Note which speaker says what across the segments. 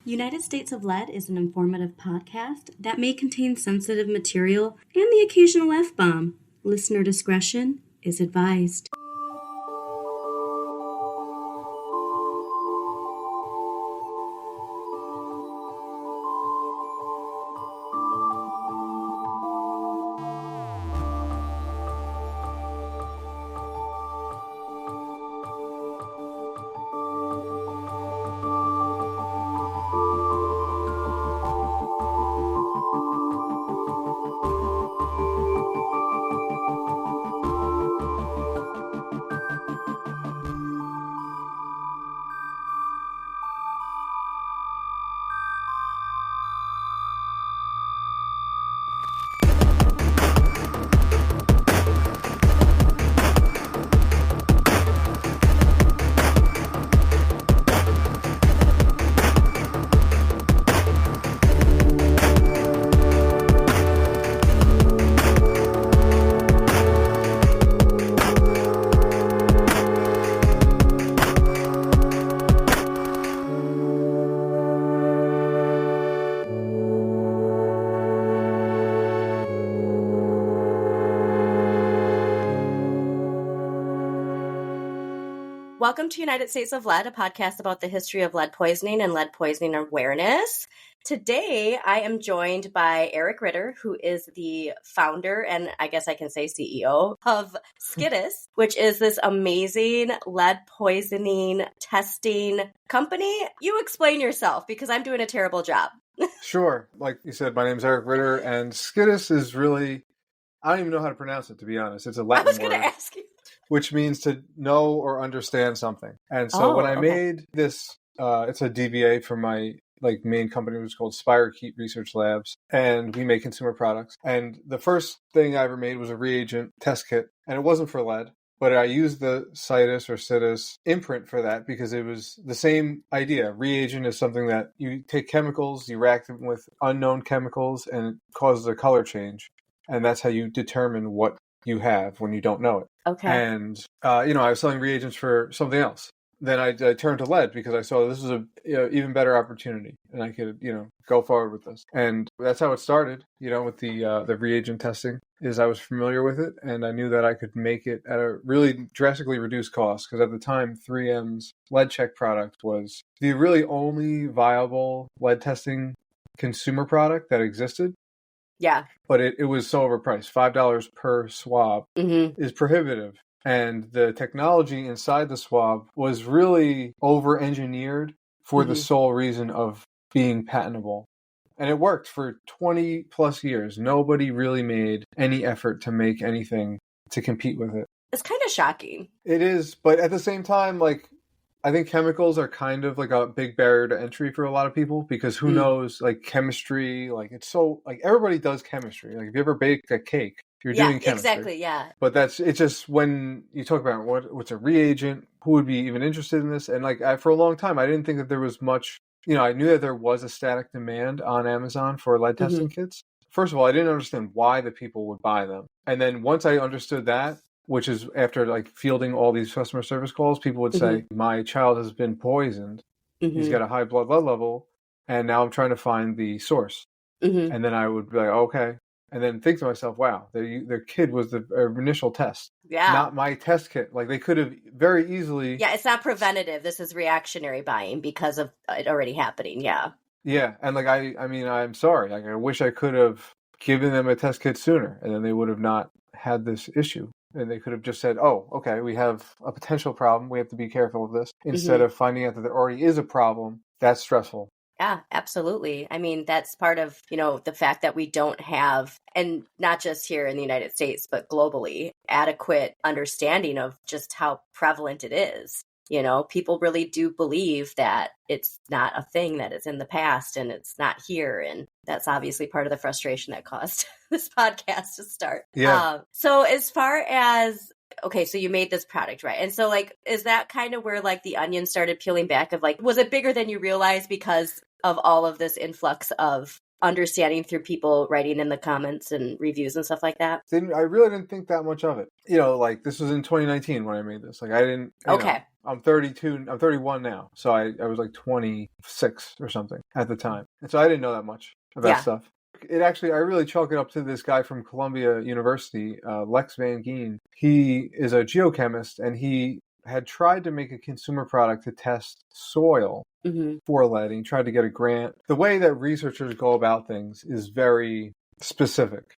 Speaker 1: United States of Lead is an informative podcast that may contain sensitive material and the occasional F-bomb. Listener discretion is advised. Welcome to United States of Lead, a podcast about the history of lead poisoning and lead poisoning awareness. Today, I am joined by Eric Ritter, who is the founder and I guess I can say CEO of Skittis, which is this amazing lead poisoning testing company. You explain yourself because I'm doing a terrible job.
Speaker 2: Sure. Like you said, my name's Eric Ritter, and Skittis is really, I don't even know how to pronounce it, to be honest. It's a Latin word.
Speaker 1: I was going to ask you.
Speaker 2: Which means to know or understand something. And so when I made this, it's a DBA for my main company, which is called Spirokeet Research Labs, and we make consumer products. And the first thing I ever made was a reagent test kit, and it wasn't for lead, but I used the Skittis imprint for that because it was the same idea. Reagent is something that you take chemicals, you react them with unknown chemicals, and it causes a color change. And that's how you determine what you have when you don't know it.
Speaker 1: Okay.
Speaker 2: And, I was selling reagents for something else. Then I turned to lead because I saw this was a even better opportunity and I could, go forward with this. And that's how it started, with the reagent testing is I was familiar with it and I knew that I could make it at a really drastically reduced cost because at the time 3M's lead check product was the really only viable lead testing consumer product that existed.
Speaker 1: Yeah.
Speaker 2: But it was so overpriced. $5 per swab is prohibitive. And the technology inside the swab was really over-engineered for the sole reason of being patentable. And it worked for 20 plus years. Nobody really made any effort to make anything to compete with it.
Speaker 1: It's kind of shocking.
Speaker 2: It is. But at the same time, I think chemicals are kind of like a big barrier to entry for a lot of people because who knows, chemistry, it's so, everybody does chemistry. If you ever bake a cake, you're doing chemistry.
Speaker 1: Exactly, yeah.
Speaker 2: But it's just when you talk about what's a reagent, who would be even interested in this? And for a long time, I didn't think that there was much, I knew that there was a static demand on Amazon for lead testing kits. First of all, I didn't understand why the people would buy them. And then once I understood that, which is after fielding all these customer service calls, people would say, my child has been poisoned. He's got a high blood level. And now I'm trying to find the source. And then I would be like, okay. And then think to myself, wow, their kid was the initial test.
Speaker 1: Yeah.
Speaker 2: Not my test kit. They could have very easily.
Speaker 1: Yeah, it's not preventative. This is reactionary buying because of it already happening. Yeah.
Speaker 2: Yeah. And I'm sorry. I wish I could have given them a test kit sooner. And then they would have not had this issue. And they could have just said, oh, okay, we have a potential problem. We have to be careful of this. Instead of finding out that there already is a problem, that's stressful.
Speaker 1: Yeah, absolutely. That's part of, the fact that we don't have, and not just here in the United States, but globally, adequate understanding of just how prevalent it is. People really do believe that it's not a thing, that it's in the past and it's not here. And that's obviously part of the frustration that caused this podcast to start.
Speaker 2: Yeah.
Speaker 1: So as far as, okay, so you made this product, right? And so is that kind of where the onion started peeling back of was it bigger than you realized because of all of this influx of understanding through people writing in the comments and reviews and stuff like that?
Speaker 2: I really didn't think that much of it. This was in 2019 when I made this. I didn't.
Speaker 1: Okay.
Speaker 2: I'm 32. I'm 31 now. So I was like 26 or something at the time. And so I didn't know that much about stuff. It actually, I really chalk it up to this guy from Columbia University, Lex Van Geen. He is a geochemist, and he had tried to make a consumer product to test soil for lead, and he tried to get a grant. The way that researchers go about things is very specific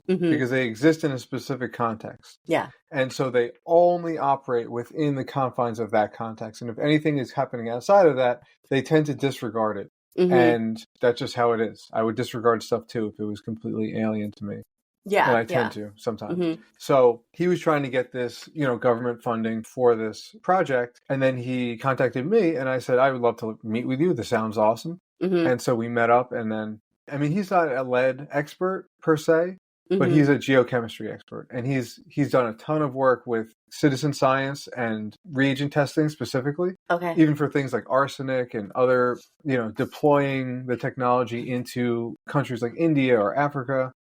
Speaker 2: because they exist in a specific context.
Speaker 1: Yeah.
Speaker 2: And so they only operate within the confines of that context. And if anything is happening outside of that, they tend to disregard it. And that's just how it is. I would disregard stuff too if it was completely alien to me.
Speaker 1: Yeah.
Speaker 2: And I tend to sometimes. So he was trying to get this, government funding for this project. And then he contacted me and I said, I would love to meet with you. This sounds awesome. And so we met up, and then, I mean, he's not a lead expert per se, but he's a geochemistry expert. And he's done a ton of work with citizen science and reagent testing specifically.
Speaker 1: Okay.
Speaker 2: Even for things like arsenic and other, deploying the technology into countries like India or Africa.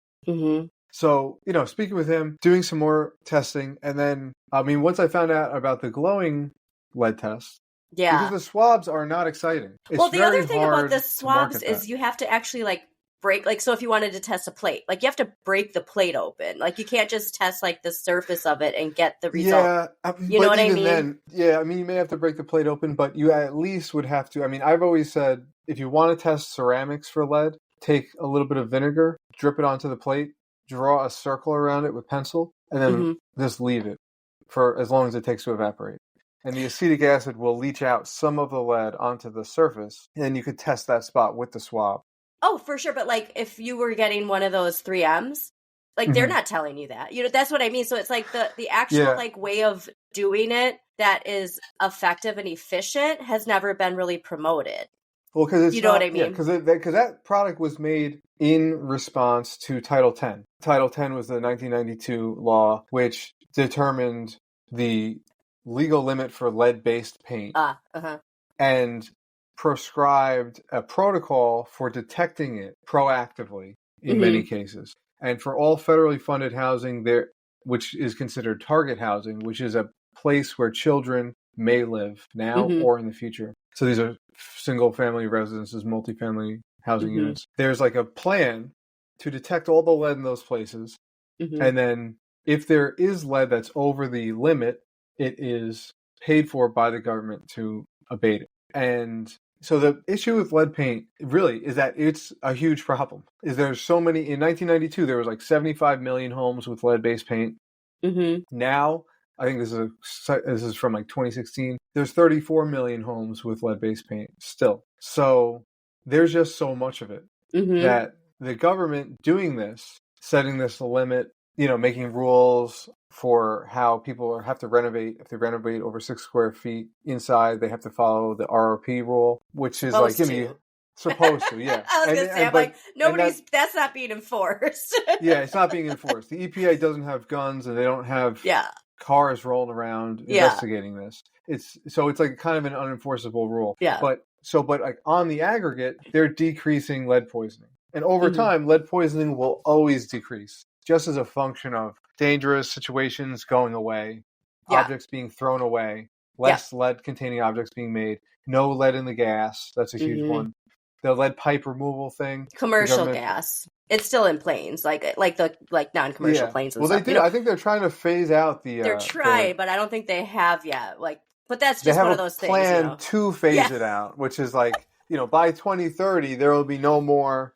Speaker 2: So, speaking with him, doing some more testing. And then, I mean, once I found out about the glowing lead test, because the swabs are not exciting.
Speaker 1: Well, the other thing about the swabs is you have to actually break, so if you wanted to test a plate, you have to break the plate open. You can't just test the surface of it and get the result.
Speaker 2: Yeah.
Speaker 1: You know what I mean?
Speaker 2: Then, you may have to break the plate open, but you at least would have to. I mean, I've always said, if you want to test ceramics for lead, take a little bit of vinegar, drip it onto the plate, draw a circle around it with pencil, and then just leave it for as long as it takes to evaporate. And the acetic acid will leach out some of the lead onto the surface, and then you could test that spot with the swab.
Speaker 1: Oh, for sure. But if you were getting one of those 3Ms, they're not telling you that. That's what I mean. So it's the actual way of doing it that is effective and efficient has never been really promoted.
Speaker 2: Well, because it's
Speaker 1: what I mean?
Speaker 2: Because that product was made in response to Title 10. Title 10 was the 1992 law which determined the legal limit for lead-based paint and prescribed a protocol for detecting it proactively in many cases. And for all federally funded housing there, which is considered target housing, which is a place where children may live now or in the future. So these are single-family residences, multifamily housing units. There's a plan to detect all the lead in those places. And then if there is lead that's over the limit, it is paid for by the government to abate it. And so the issue with lead paint really is that it's a huge problem. There's so many. In 1992, there was 75 million homes with lead-based paint. Now, I think this is from 2016. There's 34 million homes with lead-based paint still. So there's just so much of it that the government doing this, setting this limit, making rules for how people have to renovate. If they renovate over 6 square feet inside, they have to follow the ROP rule, which is supposed to, yeah.
Speaker 1: I was going to say, that's not being enforced.
Speaker 2: Yeah, it's not being enforced. The EPA doesn't have guns, and they don't have cars rolling around investigating this. It's kind of an unenforceable rule.
Speaker 1: Yeah.
Speaker 2: But on the aggregate, they're decreasing lead poisoning. And over time, lead poisoning will always decrease, just as a function of dangerous situations going away, objects being thrown away, less lead-containing objects being made, no lead in the gas. That's a huge one. The lead pipe removal thing.
Speaker 1: Commercial gas. It's still in planes, like non-commercial planes and
Speaker 2: stuff. Well, they do. I think they're trying to phase out the...
Speaker 1: They're trying, but I don't think they have yet. But that's just one of those things.
Speaker 2: They have a plan to phase it out, which is by 2030, there will be no more...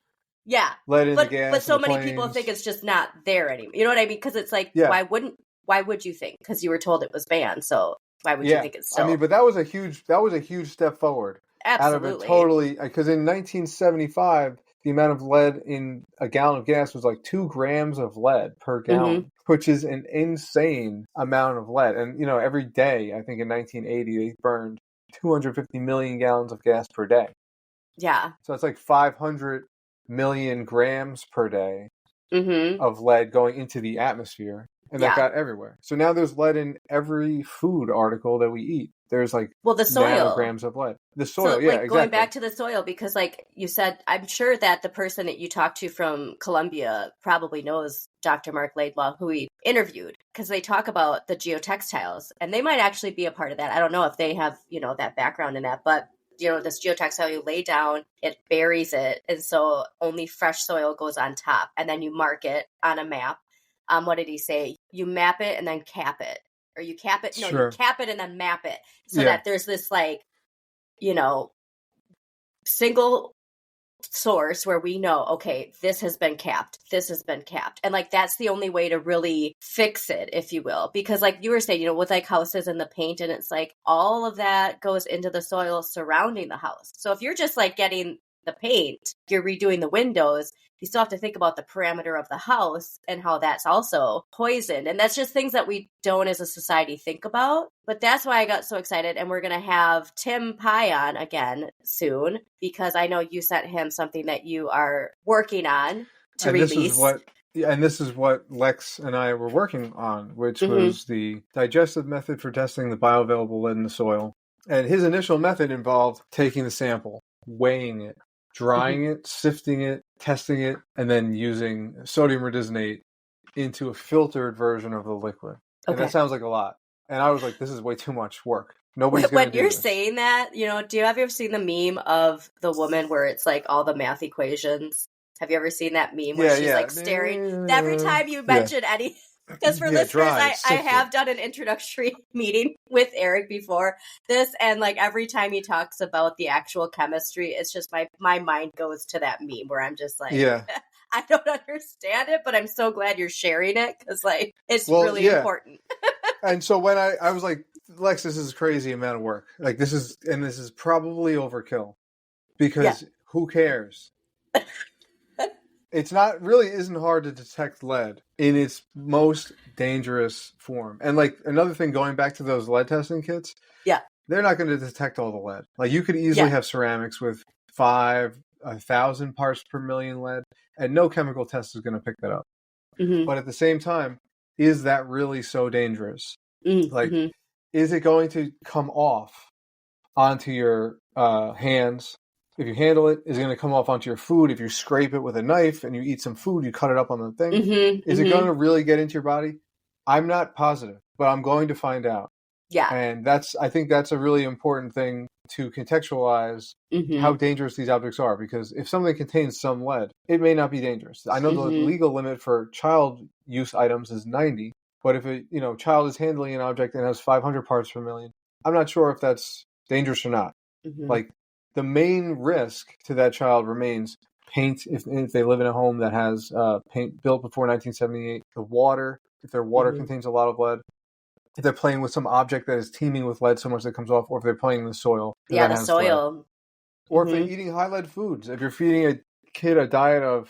Speaker 1: Yeah,
Speaker 2: lead in the gas.
Speaker 1: But so many people think it's just not there anymore. You know what I mean? Because it's why would you think? Because you were told it was banned, so why would you think it's still?
Speaker 2: I mean, but that was a huge step forward.
Speaker 1: Absolutely.
Speaker 2: Out of it totally, because in 1975, the amount of lead in a gallon of gas was 2 grams of lead per gallon, which is an insane amount of lead. And, every day, I think in 1980, they burned 250 million gallons of gas per day.
Speaker 1: Yeah.
Speaker 2: So it's 500 million grams per day.
Speaker 1: Mm-hmm.
Speaker 2: of lead going into the atmosphere, and that
Speaker 1: Yeah.
Speaker 2: got everywhere. So now there's lead in every food article that we eat. There's like
Speaker 1: Well, the soil.
Speaker 2: nanograms of lead. The soil,
Speaker 1: So,
Speaker 2: yeah,
Speaker 1: like, going
Speaker 2: exactly.
Speaker 1: back to the soil, because, like you said, I'm sure that the person that you talked to from Columbia probably knows Dr. Mark Laidlaw, who we interviewed, because they talk about the geotextiles, and they might actually be a part of that. I don't know if they have, that background in that, but, this geotextile, you lay down, it buries it, and so only fresh soil goes on top, and then you mark it on a map. What did he say? You map it and then cap it. Or you cap it. No, you
Speaker 2: Sure.
Speaker 1: cap it and then map it so
Speaker 2: Yeah.
Speaker 1: that there's this, like, single source where we know, okay, this has been capped, this has been capped. And like, that's the only way to really fix it, if you will. Because like you were saying, with like houses and the paint, and it's like all of that goes into the soil surrounding the house. So if you're just like getting the paint, you're redoing the windows, you still have to think about the parameter of the house and how that's also poisoned. And that's just things that we don't as a society think about. But that's why I got so excited. And we're going to have Tim Pye on again soon, because I know you sent him something that you are working on to release.
Speaker 2: This is what Lex and I were working on, which
Speaker 1: Mm-hmm.
Speaker 2: was the digestive method for testing the bioavailable lead in the soil. And his initial method involved taking the sample, weighing it, drying it, sifting it, testing it, and then using sodium rhodesonate into a filtered version of the liquid. And that sounds like a lot. And I was like, this is way too much work. Nobody's going to do this.
Speaker 1: When you're saying that, do you have you ever seen the meme of the woman where it's like all the math equations? Have you ever seen that meme where she's like staring? Every time you mention any, because for listeners, I have done an introductory meeting with Eric before this, and like every time he talks about the actual chemistry, it's just my mind goes to that meme where I'm just like, I don't understand it, but I'm so glad you're sharing it, because like it's really important.
Speaker 2: And so when I was like, Lex, this is a crazy amount of work. Like this is probably overkill, because who cares? It's not really isn't hard to detect lead in its most dangerous form. And like another thing, going back to those lead testing kits, they're not going to detect all the lead. Like you could easily have ceramics with 5,000 parts per million lead, and no chemical test is going to pick that up. Mm-hmm. But at the same time, is that really so dangerous? Mm-hmm. Like, is it going to come off onto your hands? If you handle it, is it going to come off onto your food? If you scrape it with a knife and you eat some food, you cut it up on the thing. Mm-hmm. Is it going to really get into your body? I'm not positive, but I'm going to find out. Yeah. And I think that's a really important thing to contextualize how dangerous these objects are, because if something contains some lead, it may not be dangerous. I know the legal limit for child use items is 90, but if a child is handling an object and has 500 parts per million, I'm not sure if that's dangerous or not. Like, the main risk to that child remains paint, if they live in a home that has paint built before 1978, the water, if their water contains a lot of lead, if they're playing with some object that is teeming with lead so much that it comes off, or if they're playing in the soil.
Speaker 1: Yeah, the soil.
Speaker 2: Lead. Or if they're eating high lead foods. If you're feeding a kid a diet of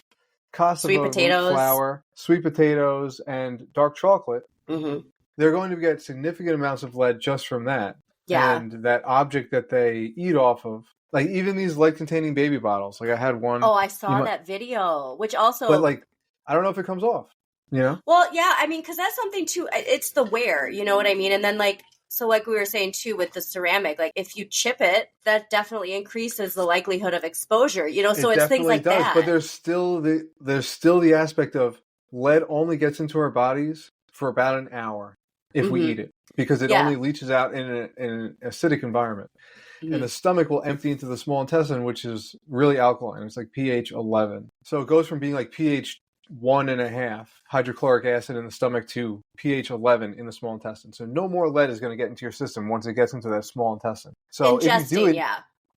Speaker 2: cassava root flour, sweet potatoes, and dark chocolate, they're going to get significant amounts of lead just from that. Yeah. And that object that they eat off of, like even these lead-containing baby bottles. Like I had one.
Speaker 1: Oh, I saw that video, which also...
Speaker 2: But like, I don't know if it comes off.
Speaker 1: Well, yeah, I mean, because that's something too, it's the wear, you know what I mean? And then like, so like we were saying too with the ceramic, like if you chip it, that definitely increases the likelihood of exposure, so it's things like that.
Speaker 2: But there's still the aspect of lead only gets into our bodies for about an hour if we eat it, because it only leaches out in an acidic environment. And the stomach will empty into the small intestine, which is really alkaline. It's like pH 11. So it goes from being like pH 1.5 hydrochloric acid in the stomach to pH 11 in the small intestine. So no more lead is going to get into your system once it gets into that small intestine. So
Speaker 1: ingesting,
Speaker 2: if you do it,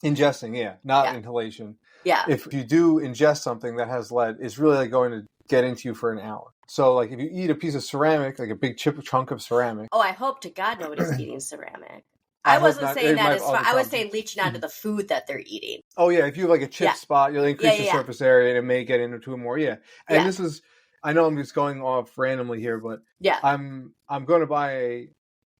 Speaker 2: ingesting, not inhalation. Yeah. If you do ingest something that has lead, it's really like going to get into you for an hour. So like if you eat a piece of ceramic, like a big chunk of ceramic.
Speaker 1: Oh, I hope to God nobody's eating ceramic. I wasn't saying that as far. I was saying leaching onto the food that they're eating.
Speaker 2: Oh yeah, if you have like a chip spot, you'll increase the surface area and it may get into it more. Yeah, and this is. I know I'm just going off randomly here, but I'm going to buy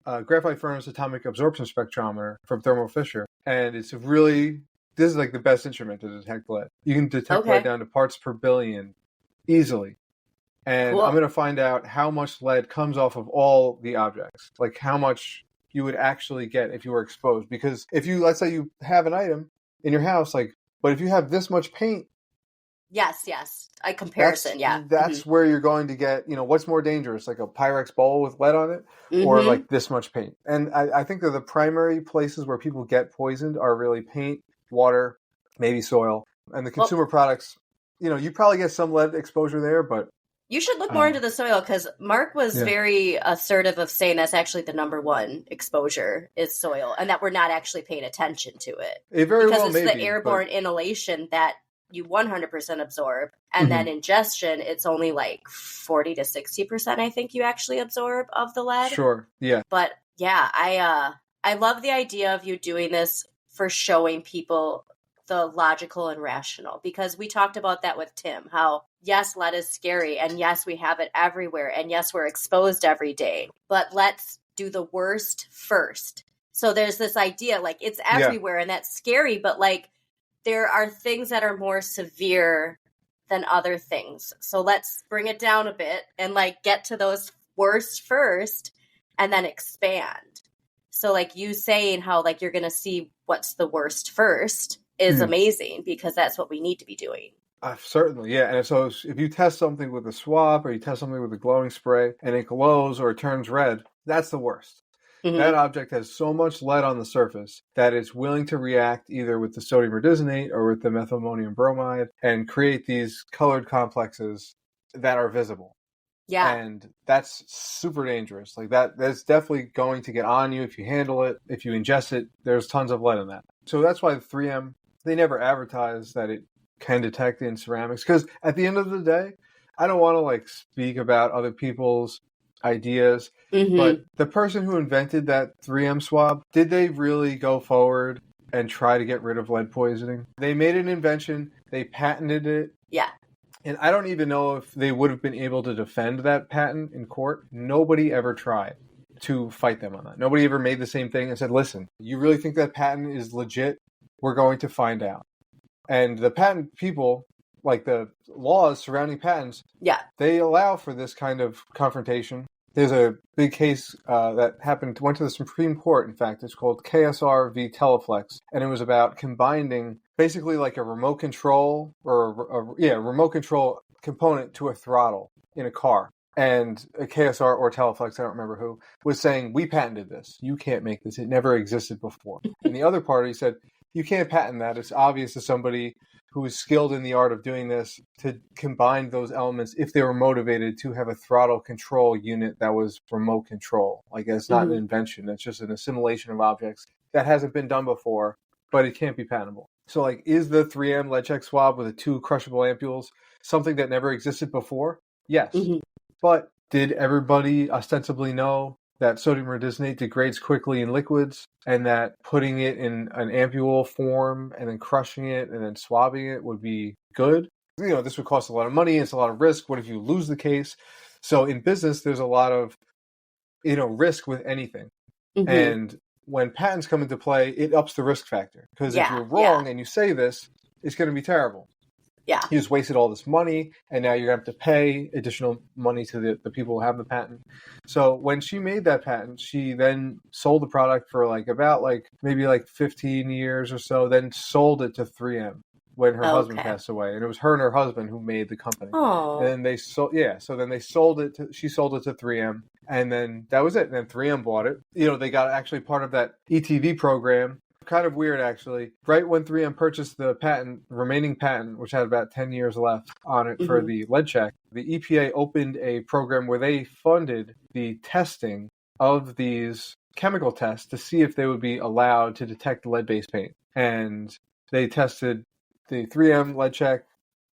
Speaker 2: a graphite furnace atomic absorption spectrometer from Thermo Fisher, and this is like the best instrument to detect lead. You can detect lead down to parts per billion easily. And I'm
Speaker 1: Cool.
Speaker 2: going to find out how much lead comes off of all the objects, like how much you would actually get if you were exposed. Because if you, let's say you have an item in your house, like, but if you have this much paint,
Speaker 1: Yes. A comparison, yeah.
Speaker 2: that's where you're going to get, what's more dangerous, like a Pyrex bowl with lead on it, or
Speaker 1: Mm-hmm.
Speaker 2: like this much paint. And I think that the primary places where people get poisoned are really paint, water, maybe soil, and the
Speaker 1: Well,
Speaker 2: consumer products. You probably get some lead exposure there, but
Speaker 1: you should look more into the soil because Mark was
Speaker 2: yeah,
Speaker 1: very assertive of saying that's actually the number one exposure is soil and that we're not actually paying attention to it
Speaker 2: it very
Speaker 1: because
Speaker 2: well
Speaker 1: it's
Speaker 2: may
Speaker 1: the
Speaker 2: be, but
Speaker 1: airborne inhalation that you 100% absorb. And then
Speaker 2: Mhm.
Speaker 1: ingestion, it's only like 40 to 60%, I think you actually absorb of the lead.
Speaker 2: Sure, yeah,
Speaker 1: But yeah, I love the idea of you doing this for showing people the logical and rational because we talked about that with Tim, how yes, lead is scary and yes, we have it everywhere and yes, we're exposed every day, but let's do the worst first. So there's this idea like it's
Speaker 2: yeah,
Speaker 1: everywhere and that's scary, but like there are things that are more severe than other things. So let's bring it down a bit and like get to those worst first and then expand. So like you saying how like you're going to see what's the worst first is
Speaker 2: Mhm.
Speaker 1: amazing because that's what we need to be doing.
Speaker 2: Certainly, yeah. And so if you test something with a swab or you test something with a glowing spray and it glows or it turns red, that's the worst.
Speaker 1: Mm-hmm.
Speaker 2: That object has so much lead on the surface that it's willing to react either with the sodium rhodesonate or with the methylammonium bromide and create these colored complexes that are visible.
Speaker 1: Yeah.
Speaker 2: And that's super dangerous. Like that's definitely going to get on you if you handle it. If you ingest it, there's tons of lead in that. So that's why the 3M, they never advertise that it can detect in ceramics. Because at the end of the day, I don't want to like speak about other people's ideas,
Speaker 1: Mm-hmm.
Speaker 2: but the person who invented that 3M swab, did they really go forward and try to get rid of lead poisoning? They made an invention, they patented it,
Speaker 1: Yeah.
Speaker 2: and I don't even know if they would have been able to defend that patent in court. Nobody ever tried to fight them on that. Nobody ever made the same thing and said, listen, you really think that patent is legit? We're going to find out. And the patent people, like the laws surrounding patents,
Speaker 1: Yeah.
Speaker 2: they allow for this kind of confrontation. There's a big case that went to the Supreme Court, in fact. It's called KSR v. Teleflex, and it was about combining basically like a remote control or a remote control component to a throttle in a car. And a KSR or Teleflex, I don't remember who, was saying, we patented this. You can't make this. It never existed before. And the other party said, you can't patent that. It's obvious to somebody who is skilled in the art of doing this to combine those elements if they were motivated to have a throttle control unit that was remote control. Like it's not an
Speaker 1: Mm-hmm.
Speaker 2: invention. It's just an assimilation of objects that hasn't been done before, but it can't be patentable. So like, is the 3M lead check swab with the 2 crushable ampules something that never existed before? Yes.
Speaker 1: Mm-hmm.
Speaker 2: But did everybody ostensibly know that sodium rhodesonate degrades quickly in liquids and that putting it in an ampule form and then crushing it and then swabbing it would be good? This would cost a lot of money. It's a lot of risk. What if you lose the case? So in business, there's a lot of, risk with anything.
Speaker 1: Mm-hmm.
Speaker 2: And when patents come into play, it ups the risk factor. Because if
Speaker 1: Yeah.
Speaker 2: you're
Speaker 1: Yeah.
Speaker 2: wrong and you say this, it's going to be terrible.
Speaker 1: Yeah.
Speaker 2: You just wasted all this money, and now you're going to have to pay additional money to the people who have the patent. So when she made that patent, she then sold the product for maybe 15 years or so, then sold it to 3M when her husband
Speaker 1: Okay.
Speaker 2: passed away. And it was her and her husband who made the company. And
Speaker 1: Oh.
Speaker 2: then so then she sold it to 3M. And then that was it. And then 3M bought it. They got actually part of that ETV program. Kind of weird, actually. Right when 3M purchased the remaining patent, which had about 10 years left on it for
Speaker 1: Mm-hmm.
Speaker 2: the lead check, the EPA opened a program where they funded the testing of these chemical tests to see if they would be allowed to detect lead-based paint. And they tested the 3M lead check,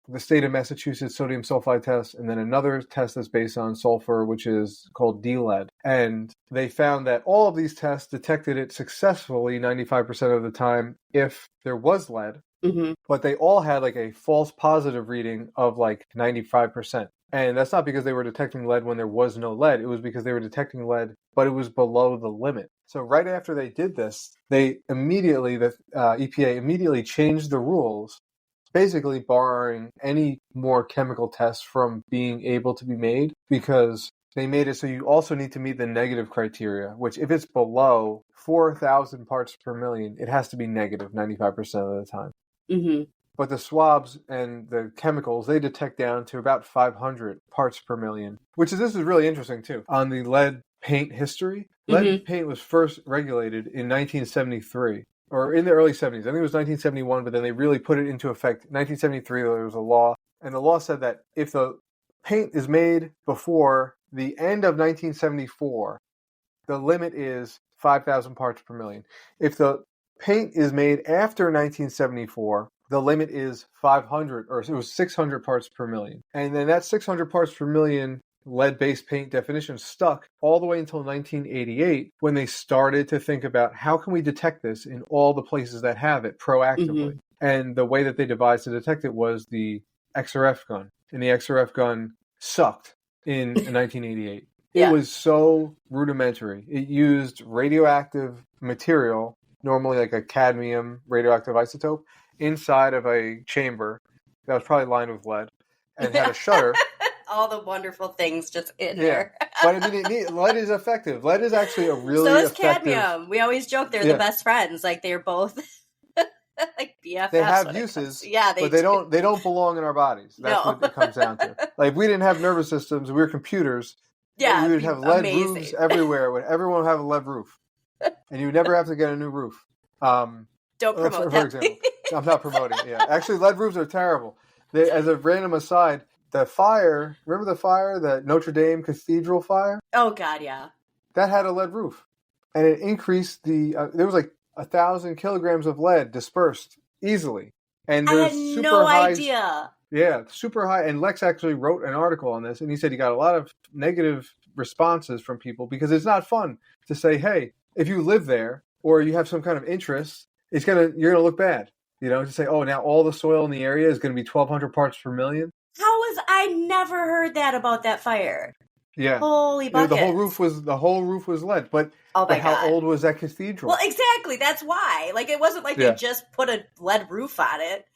Speaker 2: the state of Massachusetts sodium sulfide test, and then another test that's based on sulfur, which is called D-lead. And they found that all of these tests detected it successfully 95% of the time if there was lead,
Speaker 1: Mm-hmm.
Speaker 2: but they all had like a false positive reading of like 95%. And that's not because they were detecting lead when there was no lead. It was because they were detecting lead, but it was below the limit. So right after they did this, the EPA immediately changed the rules basically barring any more chemical tests from being able to be made, because they made it so you also need to meet the negative criteria, which if it's below 4,000 parts per million, it has to be negative 95% of the time.
Speaker 1: Mm-hmm.
Speaker 2: But the swabs and the chemicals, they detect down to about 500 parts per million, this is really interesting too. On the lead paint history, lead paint was first regulated in 1973. Or in the early 70s. I think it was 1971, but then they really put it into effect. 1973, there was a law, and the law said that if the paint is made before the end of 1974, the limit is 5,000 parts per million. If the paint is made after 1974, the limit is 500, or it was 600 parts per million. And then that 600 parts per million lead-based paint definition stuck all the way until 1988, when they started to think about how can we detect this in all the places that have it proactively. And the way that they devised to detect it was the XRF gun. And the XRF gun sucked in 1988. It was so rudimentary. It used radioactive material, normally like a cadmium radioactive isotope, inside of a chamber that was probably lined with lead and had a shutter.
Speaker 1: All the wonderful things just in there.
Speaker 2: But I mean, lead is effective. Lead is actually a really
Speaker 1: so is
Speaker 2: effective...
Speaker 1: cadmium. We always joke they're the best friends. Like they're both like BFFs.
Speaker 2: They have uses, but they don't belong in our bodies. That's what it comes down to. Like if we didn't have nervous systems, we were computers.
Speaker 1: Yeah,
Speaker 2: we would have lead roofs everywhere. Everyone would have a lead roof, and you would never have to get a new roof.
Speaker 1: Don't promote
Speaker 2: for example. I'm not promoting. Yeah, actually, lead roofs are terrible. As a random aside, the fire, remember the fire, the Notre Dame Cathedral fire?
Speaker 1: Oh, God, yeah.
Speaker 2: That had a lead roof. And it increased there was like 1,000 kilograms of lead dispersed easily. And
Speaker 1: I had no idea.
Speaker 2: Yeah, super high. And Lex actually wrote an article on this, and he said he got a lot of negative responses from people because it's not fun to say, hey, if you live there or you have some kind of interest, you're gonna look bad. To say, oh, now all the soil in the area is going to be 1,200 parts per million.
Speaker 1: I never heard that about that fire.
Speaker 2: Yeah.
Speaker 1: Holy buckets.
Speaker 2: The whole roof was lead. But, how old was that cathedral?
Speaker 1: Well, exactly. That's why. Like, it wasn't like they just put a lead roof on it,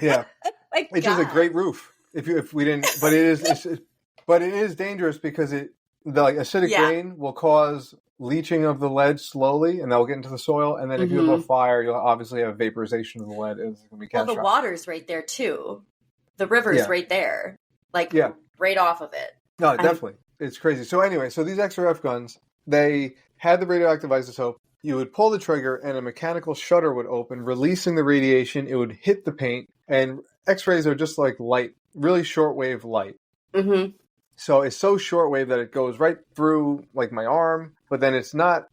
Speaker 2: Yeah. It's just a great roof. If we didn't, but it is dangerous because the acidic rain will cause leaching of the lead slowly, and that will get into the soil. And then if you have a fire, you'll obviously have vaporization of the lead. It's going to be catastrophic.
Speaker 1: Well, the water's right there too. The river's right there, right off of it.
Speaker 2: No, definitely. It's crazy. So anyway, these XRF guns, they had the radioactive isotope. You would pull the trigger and a mechanical shutter would open, releasing the radiation. It would hit the paint. And X-rays are just like light, really shortwave light.
Speaker 1: Mm-hmm.
Speaker 2: So it's so shortwave that it goes right through like my arm, but then it's not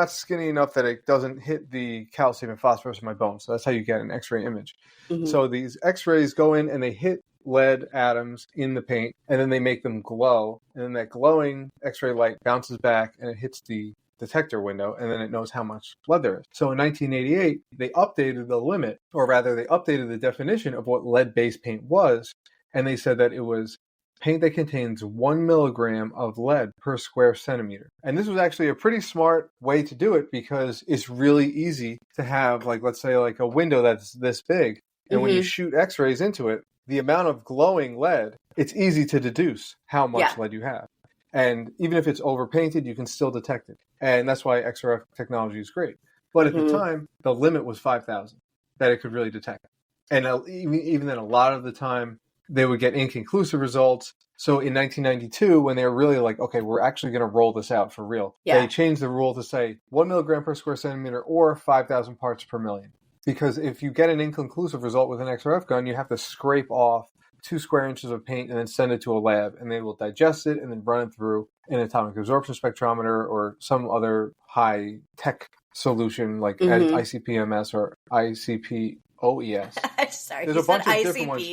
Speaker 2: skinny enough that it doesn't hit the calcium and phosphorus in my bones. So that's how you get an X-ray image. Mm-hmm. So these X-rays go in and they hit lead atoms in the paint, and then they make them glow. And then that glowing X-ray light bounces back and it hits the detector window, and then it knows how much lead there is. So in 1988, they updated the limit, or rather they updated the definition of what lead-based paint was, and they said that it was paint that contains 1 milligram of lead per square centimeter. And this was actually a pretty smart way to do it because it's really easy to have, like, let's say, like a window that's this big. And when you shoot X-rays into it, the amount of glowing lead, it's easy to deduce how much lead you have. And even if it's overpainted, you can still detect it. And that's why XRF technology is great. But at the time, the limit was 5,000 that it could really detect. And even then, a lot of the time, they would get inconclusive results. So in 1992, when they were really like, okay, we're actually going to roll this out for real, they changed the rule to say 1 milligram per square centimeter or 5,000 parts per million. Because if you get an inconclusive result with an XRF gun, you have to scrape off 2 square inches of paint and then send it to a lab, and they will digest it and then run it through an atomic absorption spectrometer or some other high-tech solution like ICP-MS or ICP-OES.
Speaker 1: Sorry, there's a bunch of different ones.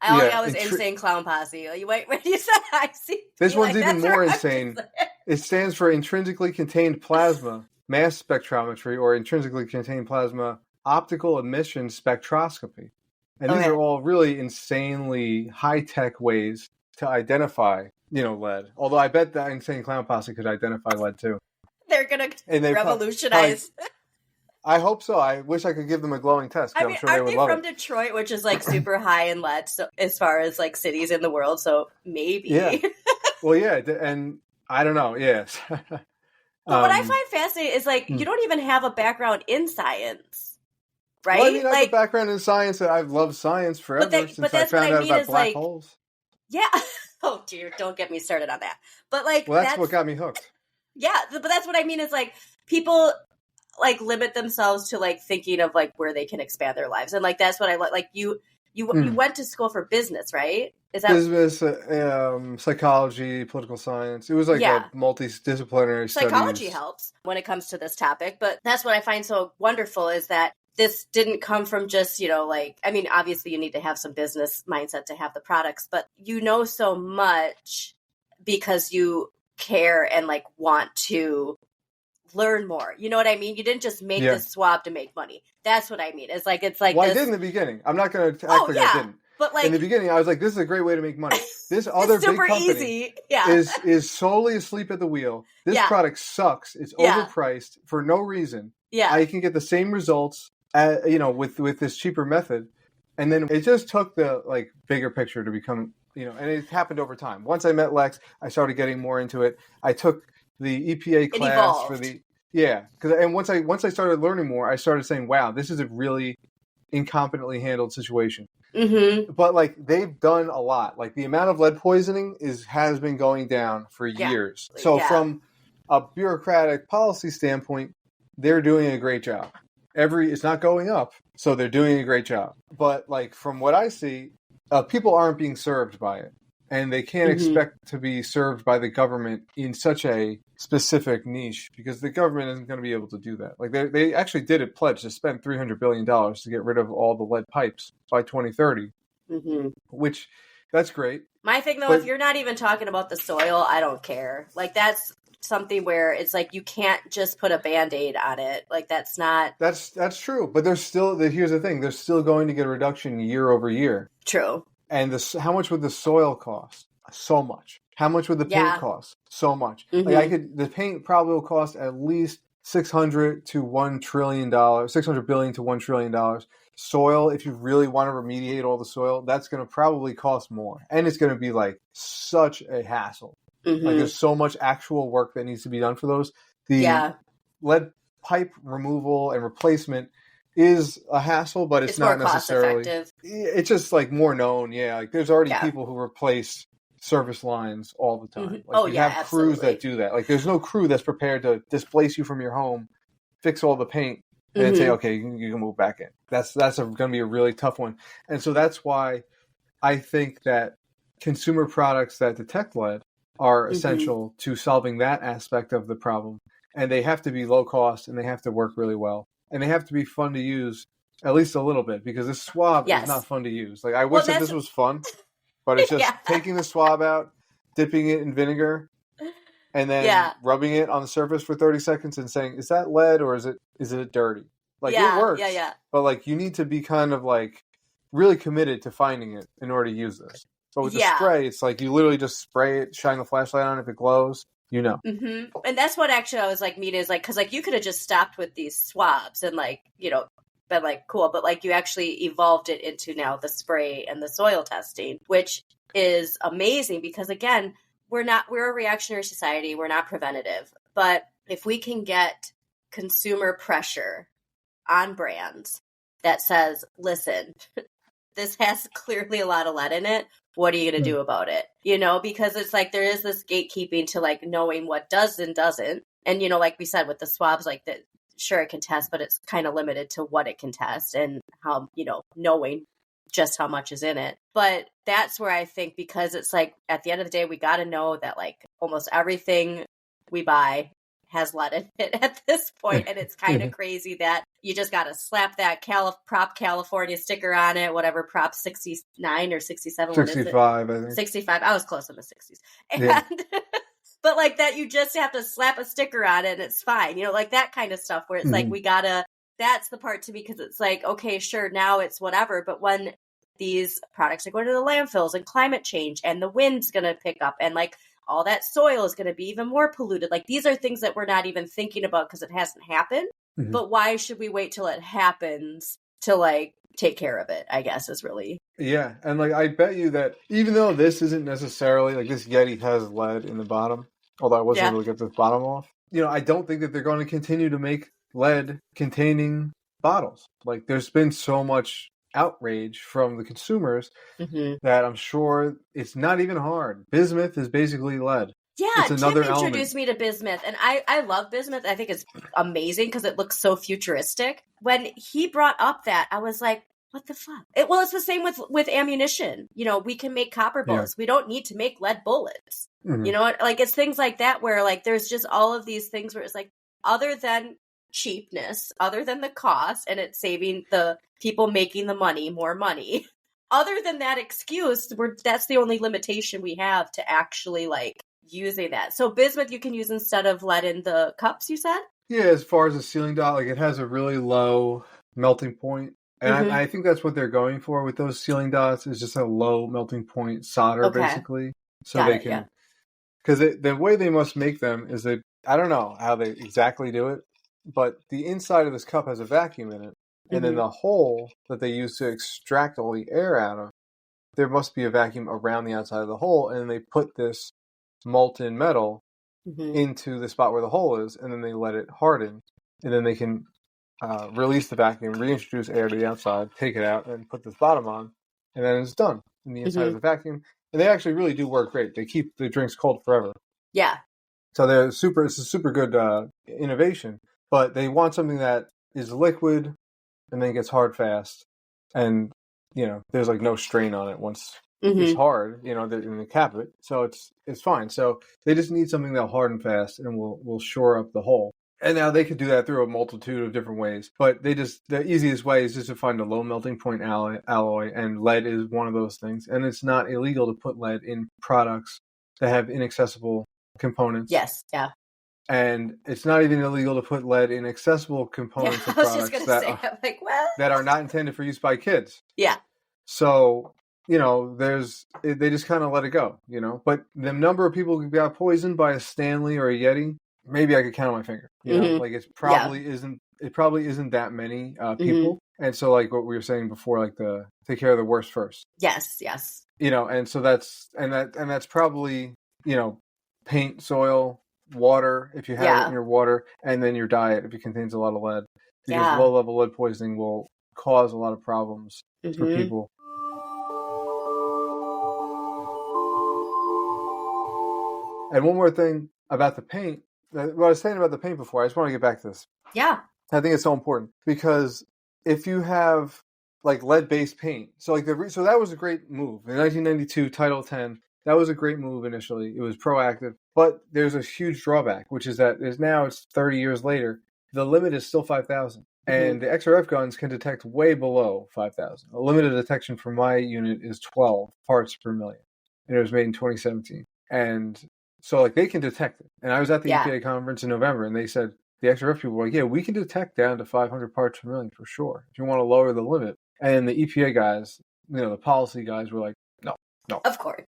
Speaker 1: I was insane clown posse. Wait, when you said ICP,
Speaker 2: this one's even more insane. It stands for intrinsically contained plasma mass spectrometry, or intrinsically contained plasma optical emission spectroscopy. And these are all really insanely high-tech ways to identify, lead. Although I bet that Insane Clown Posse could identify lead too.
Speaker 1: They're going to revolutionize.
Speaker 2: I hope so. I wish I could give them a glowing test,
Speaker 1: I
Speaker 2: because
Speaker 1: mean,
Speaker 2: I'm sure they
Speaker 1: aren't
Speaker 2: would
Speaker 1: they
Speaker 2: love
Speaker 1: from
Speaker 2: it.
Speaker 1: Detroit, which is like super high in lead, so as far as like cities in the world? So
Speaker 2: Yeah.
Speaker 1: maybe.
Speaker 2: Well, yeah, and I don't know. Yes.
Speaker 1: But what I
Speaker 2: um,
Speaker 1: find fascinating is like
Speaker 2: hmm.
Speaker 1: you don't even have a background in science,
Speaker 2: Well, I
Speaker 1: right?
Speaker 2: mean, I have a
Speaker 1: Like,
Speaker 2: background in science, and I've loved science forever
Speaker 1: but
Speaker 2: since I
Speaker 1: that's what
Speaker 2: found
Speaker 1: I
Speaker 2: out
Speaker 1: mean
Speaker 2: about
Speaker 1: is
Speaker 2: black
Speaker 1: like,
Speaker 2: holes.
Speaker 1: yeah. Oh dear, don't get me started on that. But like
Speaker 2: Well, that's what got me hooked.
Speaker 1: yeah, but that's what I mean is like people like limit themselves to like thinking of like where they can expand their lives, and like that's what I like. You
Speaker 2: Hmm.
Speaker 1: went to school for business, right? Is that
Speaker 2: Business, psychology, political science. It was like a
Speaker 1: yeah?
Speaker 2: multidisciplinary
Speaker 1: Psychology
Speaker 2: studies.
Speaker 1: helps when it comes to this topic, but that's what I find so wonderful is that this didn't come from just, like, I mean, obviously you need to have some business mindset to have the products, but you know so much because you care and like want to learn more. You know what I mean? You didn't just make
Speaker 2: Yeah.
Speaker 1: this swab to make money. That's what I mean. It's like
Speaker 2: Well, I did
Speaker 1: this.
Speaker 2: in the beginning. I'm not going to act
Speaker 1: Oh
Speaker 2: like I
Speaker 1: yeah,
Speaker 2: didn't.
Speaker 1: but
Speaker 2: In the
Speaker 1: like
Speaker 2: beginning, I was like, "This is a great way to make money." This
Speaker 1: it's
Speaker 2: other big
Speaker 1: super
Speaker 2: company
Speaker 1: easy. Yeah,
Speaker 2: is solely asleep at the wheel. This
Speaker 1: yeah,
Speaker 2: product sucks. It's
Speaker 1: yeah,
Speaker 2: overpriced for no reason.
Speaker 1: yeah.
Speaker 2: I can get the same results, with this cheaper method. And then it just took the like bigger picture to become, and it happened over time. Once I met Lex, I started getting more into it. I took the EPA
Speaker 1: It
Speaker 2: class for
Speaker 1: evolved.
Speaker 2: the and once I started learning more, I started saying, "Wow, this is a really incompetently handled situation."
Speaker 1: Mm-hmm.
Speaker 2: But like they've done a lot. Like the amount of lead poisoning has been going down for
Speaker 1: Yeah,
Speaker 2: years. So
Speaker 1: yeah.
Speaker 2: from a bureaucratic policy standpoint, they're doing a great job. It's not going up, so they're doing a great job. But like from what I see, people aren't being served by it, and they can't
Speaker 1: Mm-hmm.
Speaker 2: expect to be served by the government in such a specific niche, because the government isn't going to be able to do that. Like they actually did a pledge to spend $300 billion to get rid of all the lead pipes by 2030,
Speaker 1: Mm-hmm.
Speaker 2: which that's great.
Speaker 1: My thing though, if
Speaker 2: But
Speaker 1: you're not even talking about the soil, I don't care. Like that's something where it's like you can't just put a band-aid on it. Like that's not
Speaker 2: that's true. But here's the thing: they're still going to get a reduction year over year.
Speaker 1: true.
Speaker 2: And how much would the soil cost? So much. How much would the paint
Speaker 1: Yeah.
Speaker 2: cost? So much. Like
Speaker 1: Mm-hmm.
Speaker 2: the paint probably will cost at least $600 billion to $1 trillion. Soil, if you really want to remediate all the soil, that's going to probably cost more, and it's going to be like such a hassle. Like
Speaker 1: Mm-hmm.
Speaker 2: there's so much actual work that needs to be done for those. The
Speaker 1: Yeah.
Speaker 2: lead pipe removal and replacement is a hassle, but it's
Speaker 1: It's more
Speaker 2: not
Speaker 1: cost
Speaker 2: necessarily.
Speaker 1: effective.
Speaker 2: It's just like more known. Yeah, like there's already
Speaker 1: Yeah.
Speaker 2: people who replace service lines all the
Speaker 1: Mm-hmm.
Speaker 2: time. Like
Speaker 1: Oh
Speaker 2: you
Speaker 1: yeah,
Speaker 2: have crews that
Speaker 1: absolutely.
Speaker 2: do that. Like there's no crew that's prepared to displace you from your home, fix all the paint, and then say,
Speaker 1: Mm-hmm.
Speaker 2: okay, you can move back in. That's going to be a really tough one. And so that's why I think that consumer products that detect lead are
Speaker 1: Mm-hmm.
Speaker 2: essential to solving that aspect of the problem. And they have to be low cost, and they have to work really well, and they have to be fun to use at least a little bit, because this swab is not
Speaker 1: Yes.
Speaker 2: fun to use. Like I
Speaker 1: Well,
Speaker 2: wish that
Speaker 1: that's
Speaker 2: this was fun, but it's just
Speaker 1: yeah.
Speaker 2: taking the swab out, dipping it in vinegar, and then
Speaker 1: Yeah.
Speaker 2: rubbing it on the surface for 30 seconds and saying, is that lead or is it dirty? Like it
Speaker 1: Yeah. Yeah.
Speaker 2: works,
Speaker 1: Yeah.
Speaker 2: but like you need to be kind of like really committed to finding it in order to use this. But with the
Speaker 1: Yeah.
Speaker 2: spray, it's like you literally just spray it, shine the flashlight on it. If it glows, you know.
Speaker 1: Mm-hmm. And that's what actually I was like, mean is like, because like you could have just stopped with these swabs and like, been like, cool. But like you actually evolved it into now the spray and the soil testing, which is amazing because again, we're a reactionary society. We're not preventative. But if we can get consumer pressure on brands that says, listen, this has clearly a lot of lead in it. What are you going to do about it? Because it's like there is this gatekeeping to like knowing what does and doesn't. And, like we said with the swabs, like that, sure, it can test, but it's kind of limited to what it can test and how, knowing just how much is in it. But that's where I think, because it's like at the end of the day, we got to know that like almost everything we buy has lead in it at this point, and it's kind of crazy that you just got to slap that Prop California sticker on it, whatever, Prop 69 or 67, what is it?
Speaker 2: 65, I think.
Speaker 1: 65. I was close in the 60s. And
Speaker 2: Yeah.
Speaker 1: but like that, you just have to slap a sticker on it and it's fine. Like that kind of stuff where it's like that's the part to me, because it's like, okay, sure, now it's whatever. But when these products are going to the landfills and climate change and the wind's going to pick up and like all that soil is going to be even more polluted. Like these are things that we're not even thinking about because it hasn't happened.
Speaker 2: Mhm.
Speaker 1: but why should we wait till it happens to like take care of it, I guess is really.
Speaker 2: Yeah, and like I bet you that even though this isn't necessarily like this Yeti has lead in the bottom, although I wasn't
Speaker 1: Yeah.
Speaker 2: able to get this bottom off, I don't think that they're going to continue to make lead containing bottles. Like there's been so much outrage from the consumers
Speaker 1: Mm-hmm.
Speaker 2: that I'm sure it's not even hard. Bismuth is basically lead. It's
Speaker 1: Yeah, Tim
Speaker 2: another element.
Speaker 1: introduced me to bismuth, and I love bismuth. I think it's amazing because it looks so futuristic. When he brought up that, I was like, what the fuck? Well, it's the same with ammunition. We can make copper
Speaker 2: Yeah.
Speaker 1: bullets. We don't need to make lead bullets.
Speaker 2: Mhm.
Speaker 1: You know what? Like, it's things like that where, like, there's just all of these things where it's like, other than cheapness, other than the cost, and it's saving the people making the money more money. Other than that excuse, that's the only limitation we have to actually, like, using that. So bismuth you can use instead of lead in the cups, you said?
Speaker 2: Yeah, as far as the sealing dot, like it has a really low melting point. And
Speaker 1: Mhm.
Speaker 2: I think that's what they're going for with those sealing dots is just a low melting point solder,
Speaker 1: Okay.
Speaker 2: basically. So
Speaker 1: Got
Speaker 2: they
Speaker 1: it,
Speaker 2: can,
Speaker 1: yeah.
Speaker 2: because the way they must make them is that, I don't know how they exactly do it, but the inside of this cup has a vacuum in it. And then
Speaker 1: Mhm.
Speaker 2: the hole that they use to extract all the air out of, there must be a vacuum around the outside of the hole. And then they put this molten metal
Speaker 1: Mhm.
Speaker 2: into the spot where the hole is, and then they let it harden, and then they can release the vacuum, reintroduce air to the outside, take it out, and put this bottom on, and then it's done in the inside of the vacuum. And they actually really do work great. They keep the drinks cold forever.
Speaker 1: Yeah.
Speaker 2: So it's a super good innovation, but they want something that is liquid and then gets hard fast, and there's like no strain on it once it's
Speaker 1: Mhm.
Speaker 2: hard. They're going to cap it, so it's fine. So they just need something that'll harden fast and will shore up the hole. And now they could do that through a multitude of different ways, but the easiest way is just to find a low melting point alloy, and lead is one of those things. And it's not illegal to put lead in products that have inaccessible components.
Speaker 1: Yes, yeah.
Speaker 2: And it's not even illegal to put lead in accessible components
Speaker 1: Yeah,
Speaker 2: of
Speaker 1: I was just
Speaker 2: products
Speaker 1: gonna say, I'm like, well,
Speaker 2: that are not intended for use by kids.
Speaker 1: yeah.
Speaker 2: So, they just kind of let it go, But the number of people who got poisoned by a Stanley or a Yeti, maybe I could count on my finger,
Speaker 1: Mhm.
Speaker 2: Like it probably isn't that many people. And so like what we were saying before, like take care of the worst first.
Speaker 1: Yes.
Speaker 2: And so that's probably, paint, soil, water, if you have it in your water, and then your diet if it contains a lot of lead. Because
Speaker 1: Yeah.
Speaker 2: low-level lead poisoning will cause a lot of problems for
Speaker 1: Mhm.
Speaker 2: people. And one more thing about the paint. What I was saying about the paint before, I just want to get back to this.
Speaker 1: Yeah.
Speaker 2: I think it's so important because if you have like lead-based paint, so that was a great move in 1992 Title 10. That was a great move initially. It was proactive, but there's a huge drawback, which is that it's 30 years later. The limit is still 5,000, and the XRF guns can detect way below 5,000. A limited detection for my unit is 12 parts per million, and it was made in 2017. And so like they can detect it. And I was at the EPA conference in November, and they said the XRF people were like, yeah, we can detect down to 500 parts per million for sure if you want to lower the limit. And the EPA guys, the policy guys were like, no,
Speaker 1: Of course.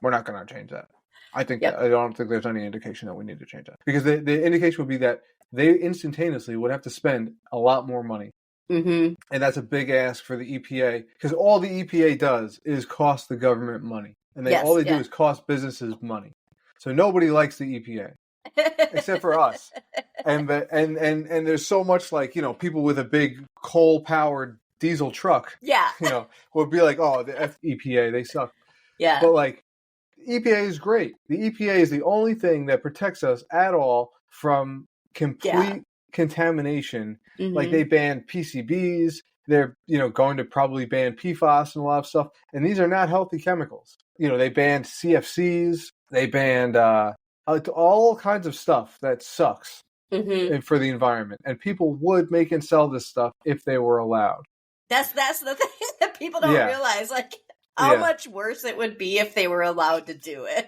Speaker 2: we're not going to change that. I don't think there's any indication that we need to change that, because the indication would be that they instantaneously would have to spend a lot more money.
Speaker 1: Mm-hmm.
Speaker 2: And that's a big ask for the EPA, because all the EPA does is cost the government money, and all they do is cost businesses money. So nobody likes the EPA except for us. And there's so much like, people with a big coal powered diesel truck, would be like, oh, the EPA, they suck.
Speaker 1: Yeah.
Speaker 2: But like, EPA is great. The EPA is the only thing that protects us at all from complete contamination.
Speaker 1: Mm-hmm.
Speaker 2: Like they banned PCBs. They're, going to probably ban PFAS and a lot of stuff. And these are not healthy chemicals. They banned CFCs. They banned all kinds of stuff that sucks for the environment. And people would make and sell this stuff if they were allowed.
Speaker 1: That's the thing that people don't realize. Like, how much worse it would be if they were allowed to do it.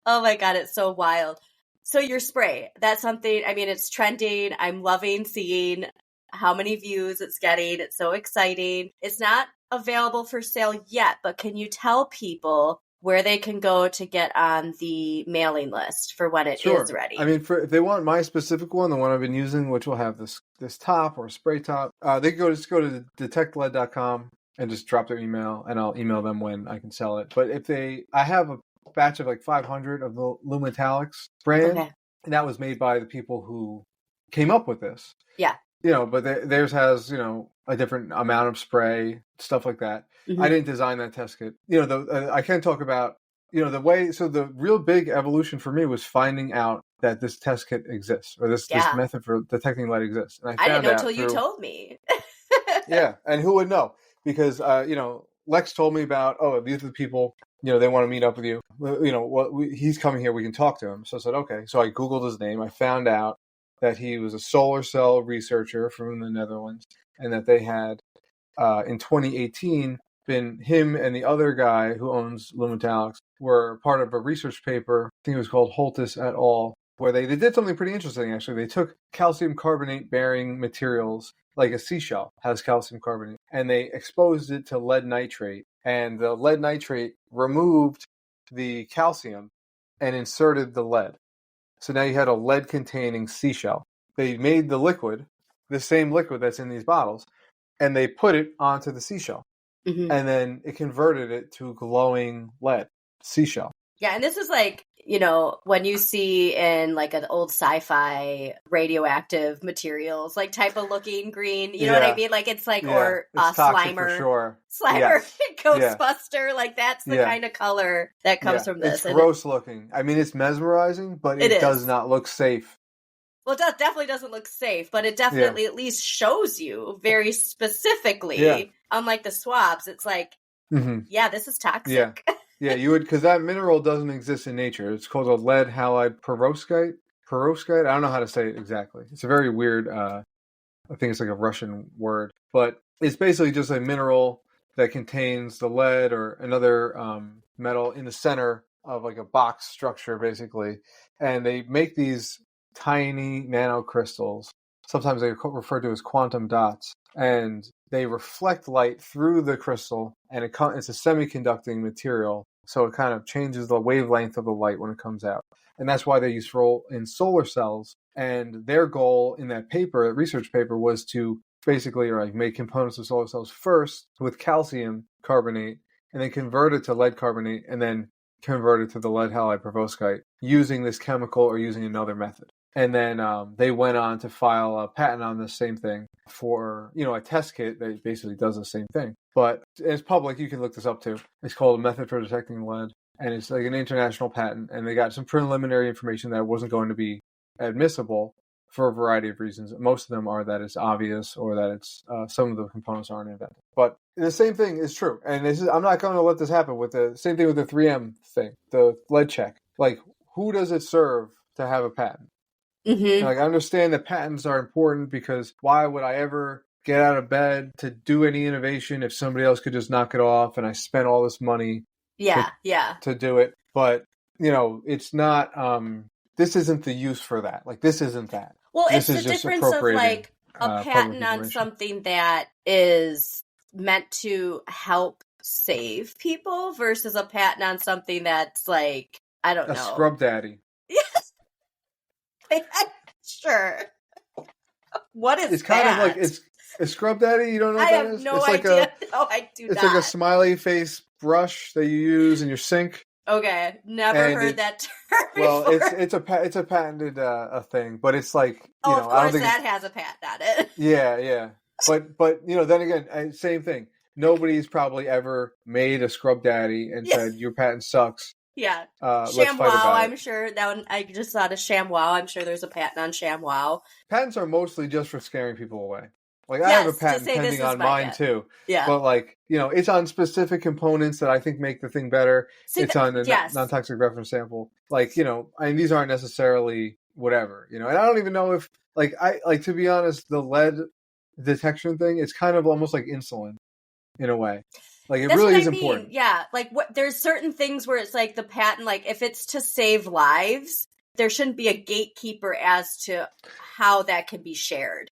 Speaker 1: Oh my God, it's so wild. So your spray, that's something, I mean, it's trending. I'm loving seeing how many views it's getting. It's so exciting. It's not available for sale yet, but can you tell people where they can go to get on the mailing list for when it is
Speaker 2: Sure.
Speaker 1: ready.
Speaker 2: I mean, if they want my specific one, the one I've been using, which will have this top or spray top, they can just go to detectlead.com and just drop their email, and I'll email them when I can sell it. But I have a batch of like 500 of the Lumetalix brand,
Speaker 1: Okay.
Speaker 2: and that was made by the people who came up with this.
Speaker 1: Yeah.
Speaker 2: But theirs has, a different amount of spray, stuff like that.
Speaker 1: Mm-hmm.
Speaker 2: I didn't design that test kit. I can talk about, the way, so the real big evolution for me was finding out that this test kit exists, or this method for detecting lead exists. And
Speaker 1: I didn't know until you told me.
Speaker 2: Yeah, and who would know? Because, Lex told me about, these are the people, they want to meet up with you. He's coming here, we can talk to him. So I said, okay. So I Googled his name. I found out that he was a solar cell researcher from the Netherlands, and that they had, in 2018, been him and the other guy who owns Lumetalix were part of a research paper, I think it was called Holtis et al., where they did something pretty interesting, actually. They took calcium carbonate bearing materials, like a seashell has calcium carbonate, and they exposed it to lead nitrate, and the lead nitrate removed the calcium and inserted the lead. So now you had a lead-containing seashell. They made the liquid, the same liquid that's in these bottles, and they put it onto the seashell.
Speaker 1: Mm-hmm.
Speaker 2: And then it converted it to glowing lead seashell.
Speaker 1: Yeah, and this is like, when you see in like an old sci-fi radioactive materials, like type of looking green, you know what I mean? Like it's like, or
Speaker 2: it's
Speaker 1: Slimer.
Speaker 2: For sure.
Speaker 1: Slimer,
Speaker 2: Yes.
Speaker 1: Ghostbuster, like that's the kind of color that comes from this.
Speaker 2: It's gross looking. I mean, it's mesmerizing, but it does not look safe.
Speaker 1: Well, it definitely doesn't look safe, but it definitely at least shows you very specifically, unlike the swabs, it's like, this is toxic.
Speaker 2: Yeah, you would, because that mineral doesn't exist in nature. It's called a lead halide perovskite. Perovskite? I don't know how to say it exactly. It's a very weird, I think it's like a Russian word. But it's basically just a mineral that contains the lead or another metal in the center of like a box structure, basically. And they make these tiny nanocrystals. Sometimes they're referred to as quantum dots. And they reflect light through the crystal, and it's a semiconducting material, so it kind of changes the wavelength of the light when it comes out. And that's why they use in solar cells. And their goal in that paper, that research paper, was to basically make components of solar cells first with calcium carbonate, and then convert it to lead carbonate, and then convert it to the lead halide perovskite using this chemical or using another method. And then they went on to file a patent on the same thing for, a test kit that basically does the same thing. But it's public. You can look this up too. It's called a method for detecting lead. And it's like an international patent. And they got some preliminary information that wasn't going to be admissible for a variety of reasons. Most of them are that it's obvious, or that it's some of the components aren't invented. But the same thing is true. And I'm not going to let this happen with the same thing with the 3M thing, the lead check. Like, who does it serve to have a patent?
Speaker 1: Mm-hmm.
Speaker 2: I understand that patents are important, because why would I ever get out of bed to do any innovation if somebody else could just knock it off, and I spent all this money to do it? But, it's not, this isn't the use for that. Like, this isn't that.
Speaker 1: Well, it's the difference of like a patent on something that is meant to help save people versus a patent on something that's like, I don't know.
Speaker 2: A scrub daddy.
Speaker 1: Yes. Sure. What is
Speaker 2: it's
Speaker 1: that?
Speaker 2: Kind of like, it's a scrub daddy. You don't know what that is?
Speaker 1: I have no idea. No, I do not.
Speaker 2: It's like a smiley face brush that you use in your sink.
Speaker 1: Okay, never heard that term
Speaker 2: Well,
Speaker 1: before.
Speaker 2: it's a patented a thing, but it's like,
Speaker 1: of course, I don't think that has a patent on it.
Speaker 2: Yeah. But then again, same thing. Nobody's probably ever made a scrub daddy and said your patent sucks.
Speaker 1: Yeah.
Speaker 2: Let's fight
Speaker 1: ShamWow,
Speaker 2: about it.
Speaker 1: I'm sure that one, I just thought of ShamWow. I'm sure there's a patent on ShamWow.
Speaker 2: Patents are mostly just for scaring people away. Like, I have a patent pending on mine too.
Speaker 1: Yeah.
Speaker 2: But like, it's on specific components that I think make the thing better. It's on a non-toxic reference sample. Like, these aren't necessarily whatever, and I don't even know if, to be honest, the lead detection thing, it's kind of almost like insulin in a way. Like, it really is important.
Speaker 1: Yeah. Like, there's certain things where it's like the patent, like if it's to save lives, there shouldn't be a gatekeeper as to how that can be shared.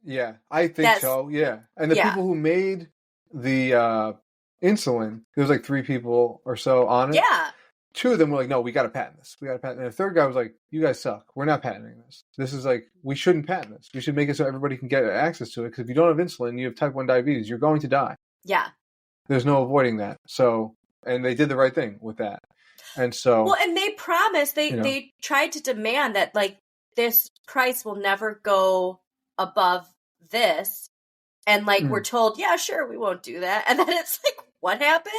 Speaker 2: Yeah, I think so. Yeah. And the people who made the insulin. There was like 3 people or so on it.
Speaker 1: Yeah.
Speaker 2: 2 of them were like, no, we got to patent this. We got to patent it. And the third guy was like, you guys suck. We're not patenting this. This is like, we shouldn't patent this. We should make it so everybody can get access to it. Because if you don't have insulin, you have type 1 diabetes, you're going to die.
Speaker 1: Yeah.
Speaker 2: There's no avoiding that. So, and they did the right thing with that. And so.
Speaker 1: Well, and they promised, they tried to demand that like this price will never go above this. And like, we're told, yeah, sure, we won't do that. And then it's like, what happened?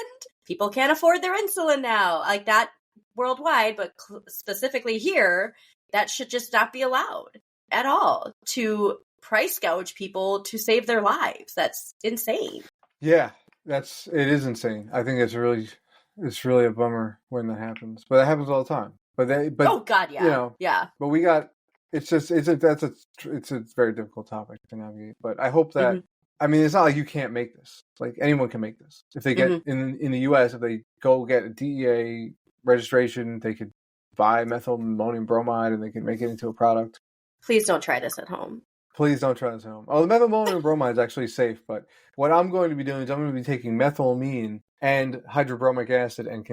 Speaker 1: People can't afford their insulin now. Like that worldwide, but specifically here, that should just not be allowed at all to price gouge people to save their lives. That's insane.
Speaker 2: Yeah, it is insane. I think it's really a bummer when that happens, but that happens all the time. But oh
Speaker 1: God, yeah, yeah.
Speaker 2: But we got. It's a very difficult topic to navigate. But I hope that. I mean, it's not like you can't make this. Like anyone can make this. If they get in the U.S., if they go get a DEA registration, they could buy methyl ammonium bromide and they can make it into a product.
Speaker 1: Please don't try this at home.
Speaker 2: Please don't try this at home. Oh, the methyl ammonium bromide is actually safe, but what I'm going to be doing is I'm going to be taking methylamine and hydrobromic acid and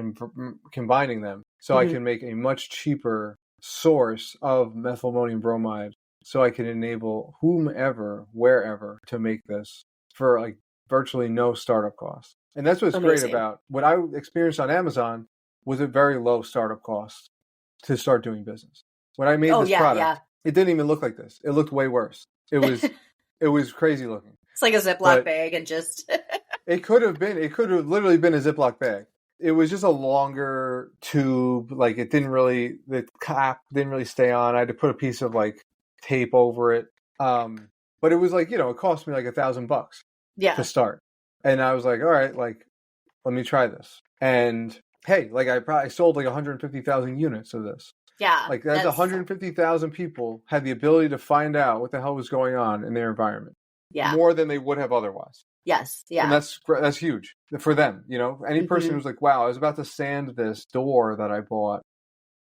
Speaker 2: combining them so I can make a much cheaper source of methyl ammonium bromide. So I can enable whomever, wherever, to make this for like virtually no startup cost. And that's what's great about what I experienced on Amazon was a very low startup cost to start doing business. When I made this product, it didn't even look like this. It looked way worse. It was crazy looking.
Speaker 1: It's like a Ziploc bag and just
Speaker 2: it could have literally been a Ziploc bag. It was just a longer tube, like the cap didn't really stay on. I had to put a piece of like tape over it. But it was like, it cost me like $1,000 to start. And I was like, all right, like, let me try this. And hey, like I probably sold like 150,000 units of this.
Speaker 1: Yeah.
Speaker 2: Like that's 150,000 people had the ability to find out what the hell was going on in their environment.
Speaker 1: Yeah.
Speaker 2: More than they would have otherwise.
Speaker 1: Yes. Yeah.
Speaker 2: And that's huge for them. Any person who's like, wow, I was about to sand this door that I bought.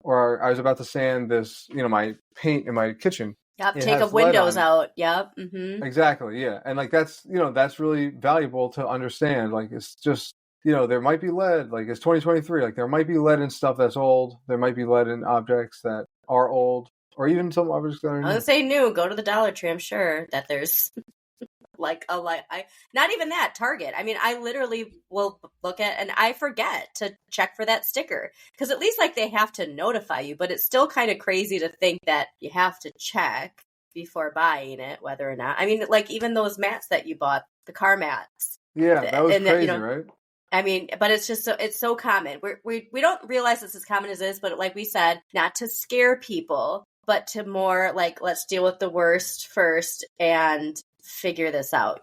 Speaker 2: Or I was about to sand this, my paint in my kitchen.
Speaker 1: Yep, take the windows out. Yep.
Speaker 2: Exactly, yeah. And like that's really valuable to understand. Like it's just, there might be lead, like it's 2023, like there might be lead in stuff that's old. There might be lead in objects that are old, or even some objects that are new.
Speaker 1: I would say new. Go to the Dollar Tree. I'm sure that there's not even that, Target. I mean, I literally will look at and I forget to check for that sticker because at least like they have to notify you, but it's still kind of crazy to think that you have to check before buying it, whether or not. I mean, like even those mats that you bought, the car mats.
Speaker 2: Yeah, that was crazy, right?
Speaker 1: I mean, but it's just it's so common. We don't realize it's as common as this, but like we said, not to scare people, but to more like, let's deal with the worst first and figure this out,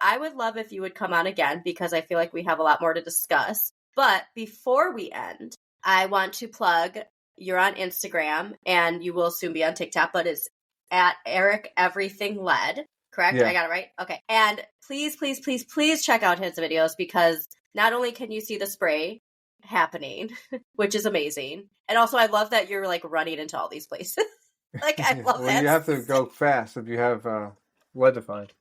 Speaker 1: I would love if you would come on again because I feel like we have a lot more to discuss. But before we end, I want to plug, you're on Instagram and you will soon be on TikTok, but it's at Eric Everything Led, correct? Yeah. I got it right? Okay. And please, please, please, please check out his videos because not only can you see the spray happening, which is amazing. And also I love that you're like running into all these places. Like I love that.
Speaker 2: You have to go fast if you have lead defined.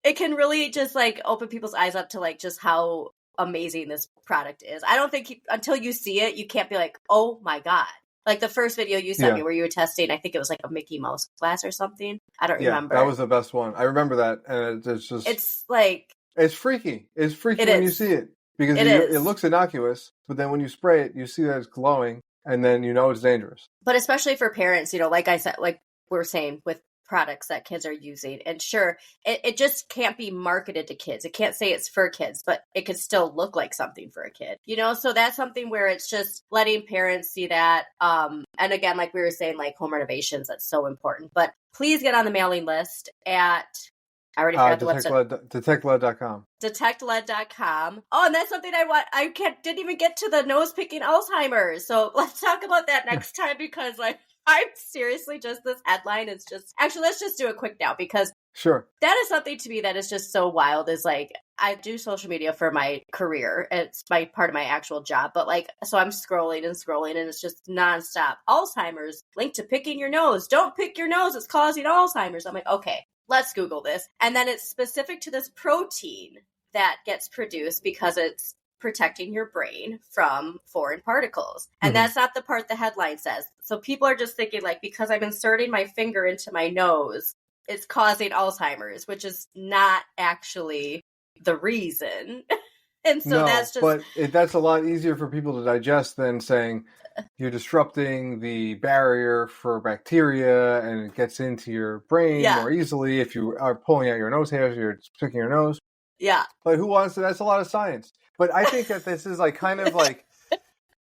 Speaker 1: It can really just like open people's eyes up to like just how amazing this product is. I don't think until you see it, you can't be like, oh my God. Like the first video you sent me where you were testing, I think it was like a Mickey Mouse glass or something. I don't remember.
Speaker 2: That was the best one. I remember that. And it's just...
Speaker 1: It's like...
Speaker 2: It's freaky. It's freaky when you see it. Because it looks innocuous, but then when you spray it, you see that it's glowing, and then it's dangerous.
Speaker 1: But especially for parents, like I said, like we're saying with products that kids are using. And sure, it just can't be marketed to kids. It can't say it's for kids, but it could still look like something for a kid, So that's something where it's just letting parents see that. And again, like we were saying, like home renovations, that's so important. But please get on the mailing list at... I already forgot the website.
Speaker 2: DetectLead.com.
Speaker 1: DetectLead.com. Oh, and that's something I didn't even get to the nose picking Alzheimer's. So let's talk about that next time because I'm seriously just, this headline is just, actually, let's just do it quick now because
Speaker 2: sure.
Speaker 1: That is something to me that is just so wild is like, I do social media for my career. It's part of my actual job, but so I'm scrolling and it's just nonstop. Alzheimer's linked to picking your nose. Don't pick your nose. It's causing Alzheimer's. I'm like, okay. Let's Google this. And then it's specific to this protein that gets produced because it's protecting your brain from foreign particles. And
Speaker 2: Mm-hmm.
Speaker 1: that's not the part the headline says. So people are just thinking like, because I'm inserting my finger into my nose, it's causing Alzheimer's, which is not actually the reason. And so that's just...
Speaker 2: but that's a lot easier for people to digest than saying you're disrupting the barrier for bacteria and it gets into your brain more easily if you are pulling out your nose hairs, you're picking your nose.
Speaker 1: Yeah.
Speaker 2: But who wants to? That's a lot of science. But I think that this is like kind of like,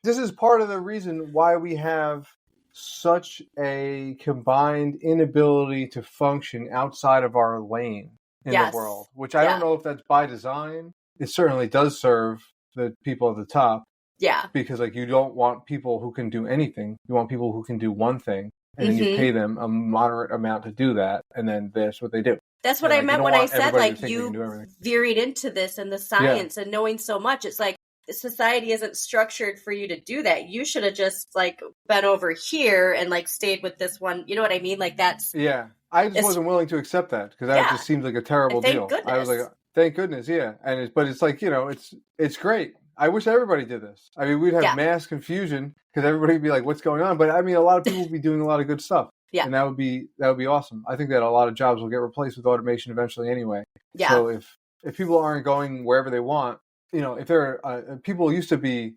Speaker 2: this is part of the reason why we have such a combined inability to function outside of our lane in the world, which I don't know if that's by design. It certainly does serve the people at the top.
Speaker 1: Yeah.
Speaker 2: Because like you don't want people who can do anything. You want people who can do one thing, and then you pay them a moderate amount to do that, and then that's what they do.
Speaker 1: That's what I meant when I said like you veered into this and the science and knowing so much. It's like society isn't structured for you to do that. You should have just like been over here and like stayed with this one. You know what I mean? Like that's...
Speaker 2: Yeah. I just wasn't willing to accept that because that just seemed like a terrible deal.
Speaker 1: Goodness.
Speaker 2: I was like, thank goodness, yeah. But it's like, it's great. I wish everybody did this. I mean, we'd have mass confusion because everybody would be like, what's going on? But I mean, a lot of people would be doing a lot of good stuff. Yeah. And that would be awesome. I think that a lot of jobs will get replaced with automation eventually anyway. Yeah. So if people aren't going wherever they want, if there are there used to be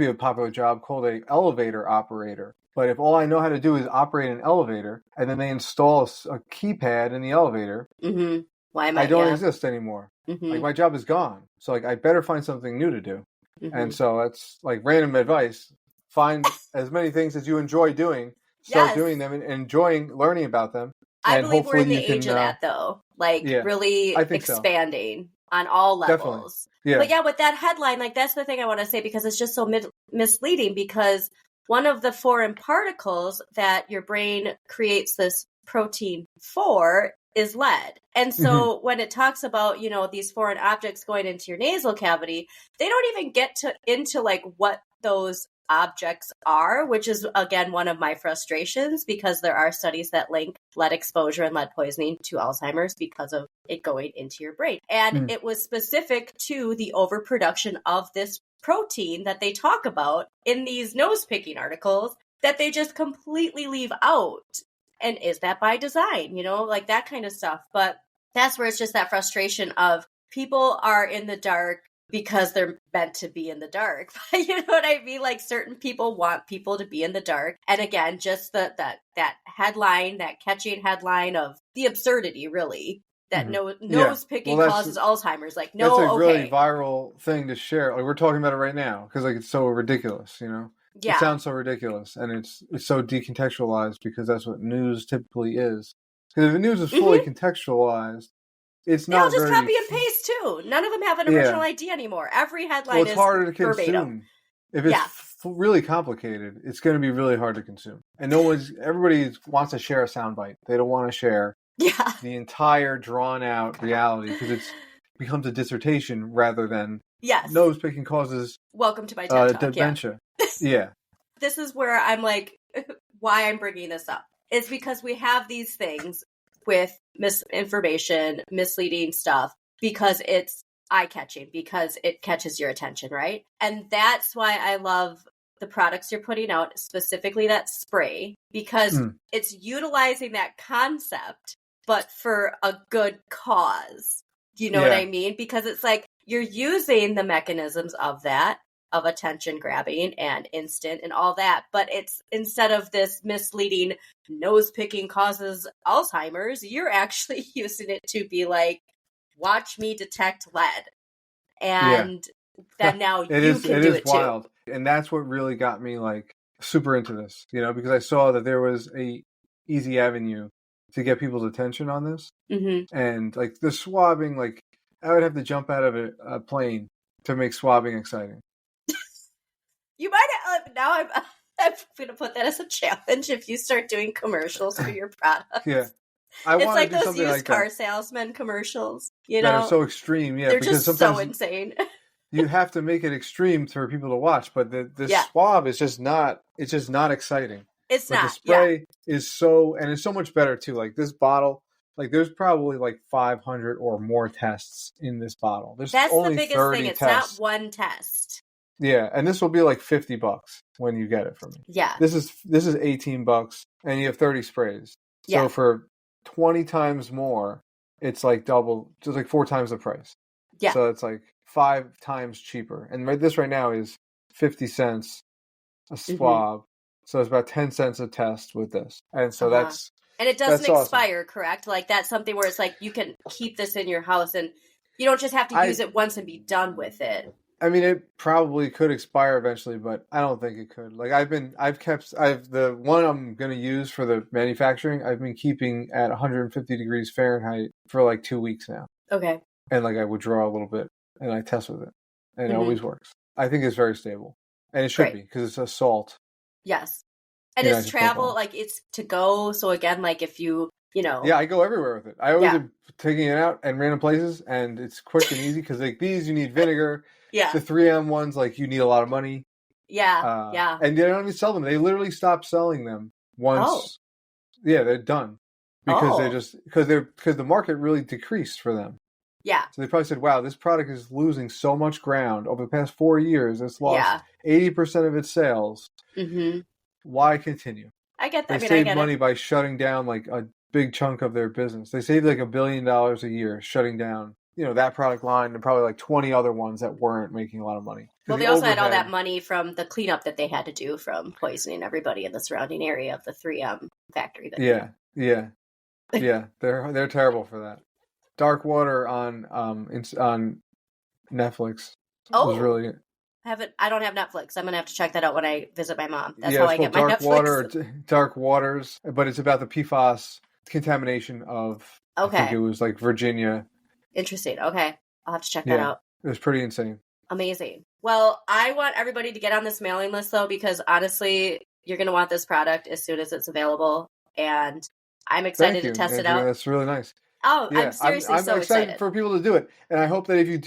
Speaker 2: a popular job called a elevator operator. But if all I know how to do is operate an elevator and then they install a keypad in the elevator,
Speaker 1: why am
Speaker 2: I don't exist anymore. Like my job is gone. So like I better find something new to do. And so that's like random advice. Find as many things as you enjoy doing. Start doing them and enjoying learning about them.
Speaker 1: I believe we're in the age of that though. Like really expanding on all levels. Definitely. Yeah. But yeah, with that headline, like that's the thing I want to say because it's just so misleading because one of the foreign particles that your brain creates this protein for is lead. And so when it talks about, these foreign objects going into your nasal cavity, they don't even get into like what those objects are, which is again one of my frustrations because there are studies that link lead exposure and lead poisoning to Alzheimer's because of it going into your brain. And it was specific to the overproduction of this protein that they talk about in these nose picking articles that they just completely leave out. And is that by design, like that kind of stuff. But that's where it's just that frustration of people are in the dark because they're meant to be in the dark. You know what I mean? Like certain people want people to be in the dark. And again, just that headline, that catching headline of the absurdity, really, that nose picking causes Alzheimer's. Like, no,
Speaker 2: that's a really viral thing to share. Like we're talking about it right now because like it's so ridiculous, Yeah. It sounds so ridiculous, and it's so decontextualized because that's what news typically is. Because if the news is fully contextualized, it's not.
Speaker 1: They'll just copy and paste too. None of them have an original idea anymore. Every headline is
Speaker 2: harder to consume.
Speaker 1: Verbatim.
Speaker 2: If it's really complicated, it's going to be really hard to consume. And everybody wants to share a soundbite. They don't want to share the entire drawn out reality because it becomes a dissertation rather than nose picking causes.
Speaker 1: Welcome to my TED Talk.
Speaker 2: Dementia. Yeah.
Speaker 1: This is where I'm like, why I'm bringing this up is because we have these things with misinformation, misleading stuff, because it's eye-catching, because it catches your attention, right? And that's why I love the products you're putting out, specifically that spray, because it's utilizing that concept, but for a good cause. You know what I mean? Because it's like you're using the mechanisms of that, of attention grabbing and instant and all that. But it's instead of this misleading nose picking causes Alzheimer's, you're actually using it to be like, watch me detect lead. And then now can do it too. It is wild.
Speaker 2: And that's what really got me like super into this, because I saw that there was a easy avenue to get people's attention on this. And like the swabbing, like I would have to jump out of a plane to make swabbing exciting.
Speaker 1: You might have, now I'm going to put that as a challenge if you start doing commercials for your products.
Speaker 2: It's
Speaker 1: like those used car salesman commercials,
Speaker 2: That are so extreme,
Speaker 1: They're just so insane.
Speaker 2: You have to make it extreme for people to watch, but the swab is just not, it's just not exciting.
Speaker 1: It's not.
Speaker 2: The spray is so, and it's so much better too. Like this bottle, Like there's probably like 500 or more tests in this bottle. There's
Speaker 1: That's the
Speaker 2: only
Speaker 1: biggest thing.
Speaker 2: 30
Speaker 1: It's
Speaker 2: tests.
Speaker 1: not one test.
Speaker 2: Yeah, and this will be like $50 when you get it from me.
Speaker 1: Yeah.
Speaker 2: This is $18 and you have 30 sprays. So for 20 times more, it's like double, just like 4 times the price.
Speaker 1: Yeah.
Speaker 2: So it's like 5 times cheaper. And this right now is 50 cents a swab. So it's about 10 cents a test with this. And so that's
Speaker 1: and it doesn't expire,
Speaker 2: awesome.
Speaker 1: Correct? Like that's something where it's like you can keep this in your house and you don't just have to use it once and be done with it.
Speaker 2: I mean, it probably could expire eventually, but I don't think it could. Like the one I'm going to use for the manufacturing, I've been keeping at 150 degrees Fahrenheit for like 2 weeks now.
Speaker 1: Okay.
Speaker 2: And like I withdraw a little bit and I test with it and it always works. I think it's very stable and it should be because it's a salt.
Speaker 1: Yes. And it's travel, like it's to go. So again, like if you know.
Speaker 2: Yeah, I go everywhere with it. I always am taking it out in random places and it's quick and easy because like these, you need vinegar.
Speaker 1: Yeah.
Speaker 2: The 3M ones, like you need a lot of money.
Speaker 1: Yeah.
Speaker 2: And they don't even sell them. They literally stopped selling them once.
Speaker 1: Oh.
Speaker 2: Yeah, they're done because because the market really decreased for them.
Speaker 1: Yeah.
Speaker 2: So they probably said, "Wow, this product is losing so much ground over the past 4 years. It's lost 80% of its sales.
Speaker 1: Mm-hmm.
Speaker 2: Why continue?"
Speaker 1: I get that.
Speaker 2: They saved money by shutting down like a big chunk of their business. They saved like $1 billion a year shutting down, that product line and probably like 20 other ones that weren't making a lot of money.
Speaker 1: Well, they also had all that money from the cleanup that they had to do from poisoning everybody in the surrounding area of the 3M factory.
Speaker 2: Yeah. They're terrible for that. Dark Water on Netflix was really good.
Speaker 1: I don't have Netflix. I'm gonna have to check that out when I visit my mom. That's how I get my Netflix.
Speaker 2: Dark Waters, but it's about the PFAS contamination of. I think it was like Virginia.
Speaker 1: Interesting. Okay, I'll have to check that out.
Speaker 2: It was pretty insane.
Speaker 1: Amazing. Well, I want everybody to get on this mailing list though, because honestly, you're gonna want this product as soon as it's available, and I'm excited to test it out.
Speaker 2: That's really nice.
Speaker 1: Oh, yeah, I'm seriously so excited
Speaker 2: for people to do it, and I hope that if you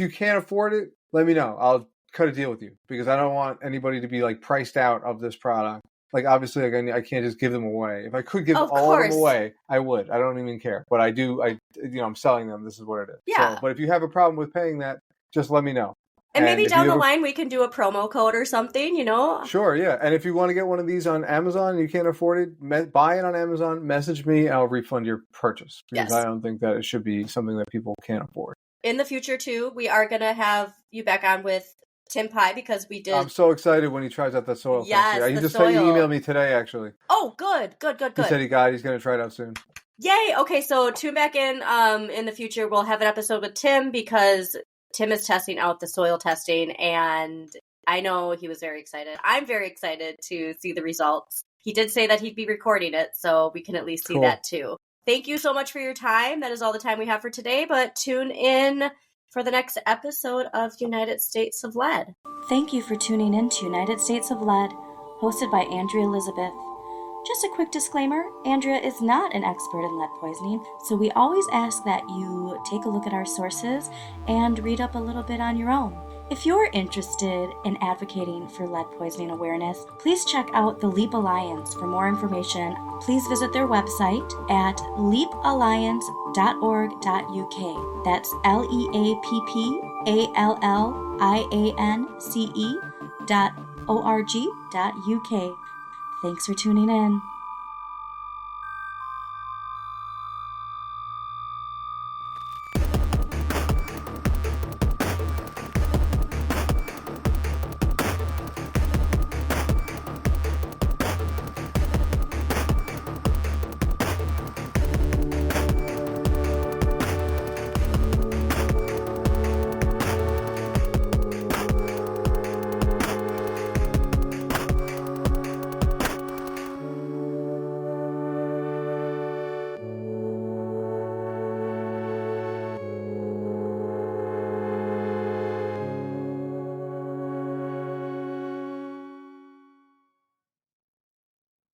Speaker 2: can't afford it, let me know. I'll cut a deal with you because I don't want anybody to be like priced out of this product. Like obviously, I can't just give them away. If I could give all of them away, I would. I don't even care, but I do. I'm selling them. This is what it is.
Speaker 1: Yeah.
Speaker 2: So, but if you have a problem with paying that, just let me know.
Speaker 1: And maybe down the line we can do a promo code or something,
Speaker 2: Sure, yeah. And if you want to get one of these on Amazon and you can't afford it, buy it on Amazon, message me, and I'll refund your purchase. Because I don't think that it should be something that people can't afford.
Speaker 1: In the future, too, we are going to have you back on with Tim Pye because we did...
Speaker 2: I'm so excited when he tries out that soil.
Speaker 1: Yes,
Speaker 2: he just said he emailed me today, actually.
Speaker 1: Oh, good.
Speaker 2: He said he's going to try it out soon.
Speaker 1: Yay! Okay, so tune back in the future. We'll have an episode with Tim because... Tim is testing out the soil testing, and I know he was very excited. I'm very excited to see the results. He did say that he'd be recording it, so we can at least see that too. Thank you so much for your time. That is all the time we have for today, but tune in for the next episode of United States of Lead.
Speaker 3: Thank you for tuning in to United States of Lead, hosted by Andrea Elizabeth. Just a quick disclaimer, Andrea is not an expert in lead poisoning, so we always ask that you take a look at our sources and read up a little bit on your own. If you're interested in advocating for lead poisoning awareness, please check out the LEAP Alliance for more information. Please visit their website at leapalliance.org.uk. That's LEAPPALLIANCE.org.uk. Thanks for tuning in.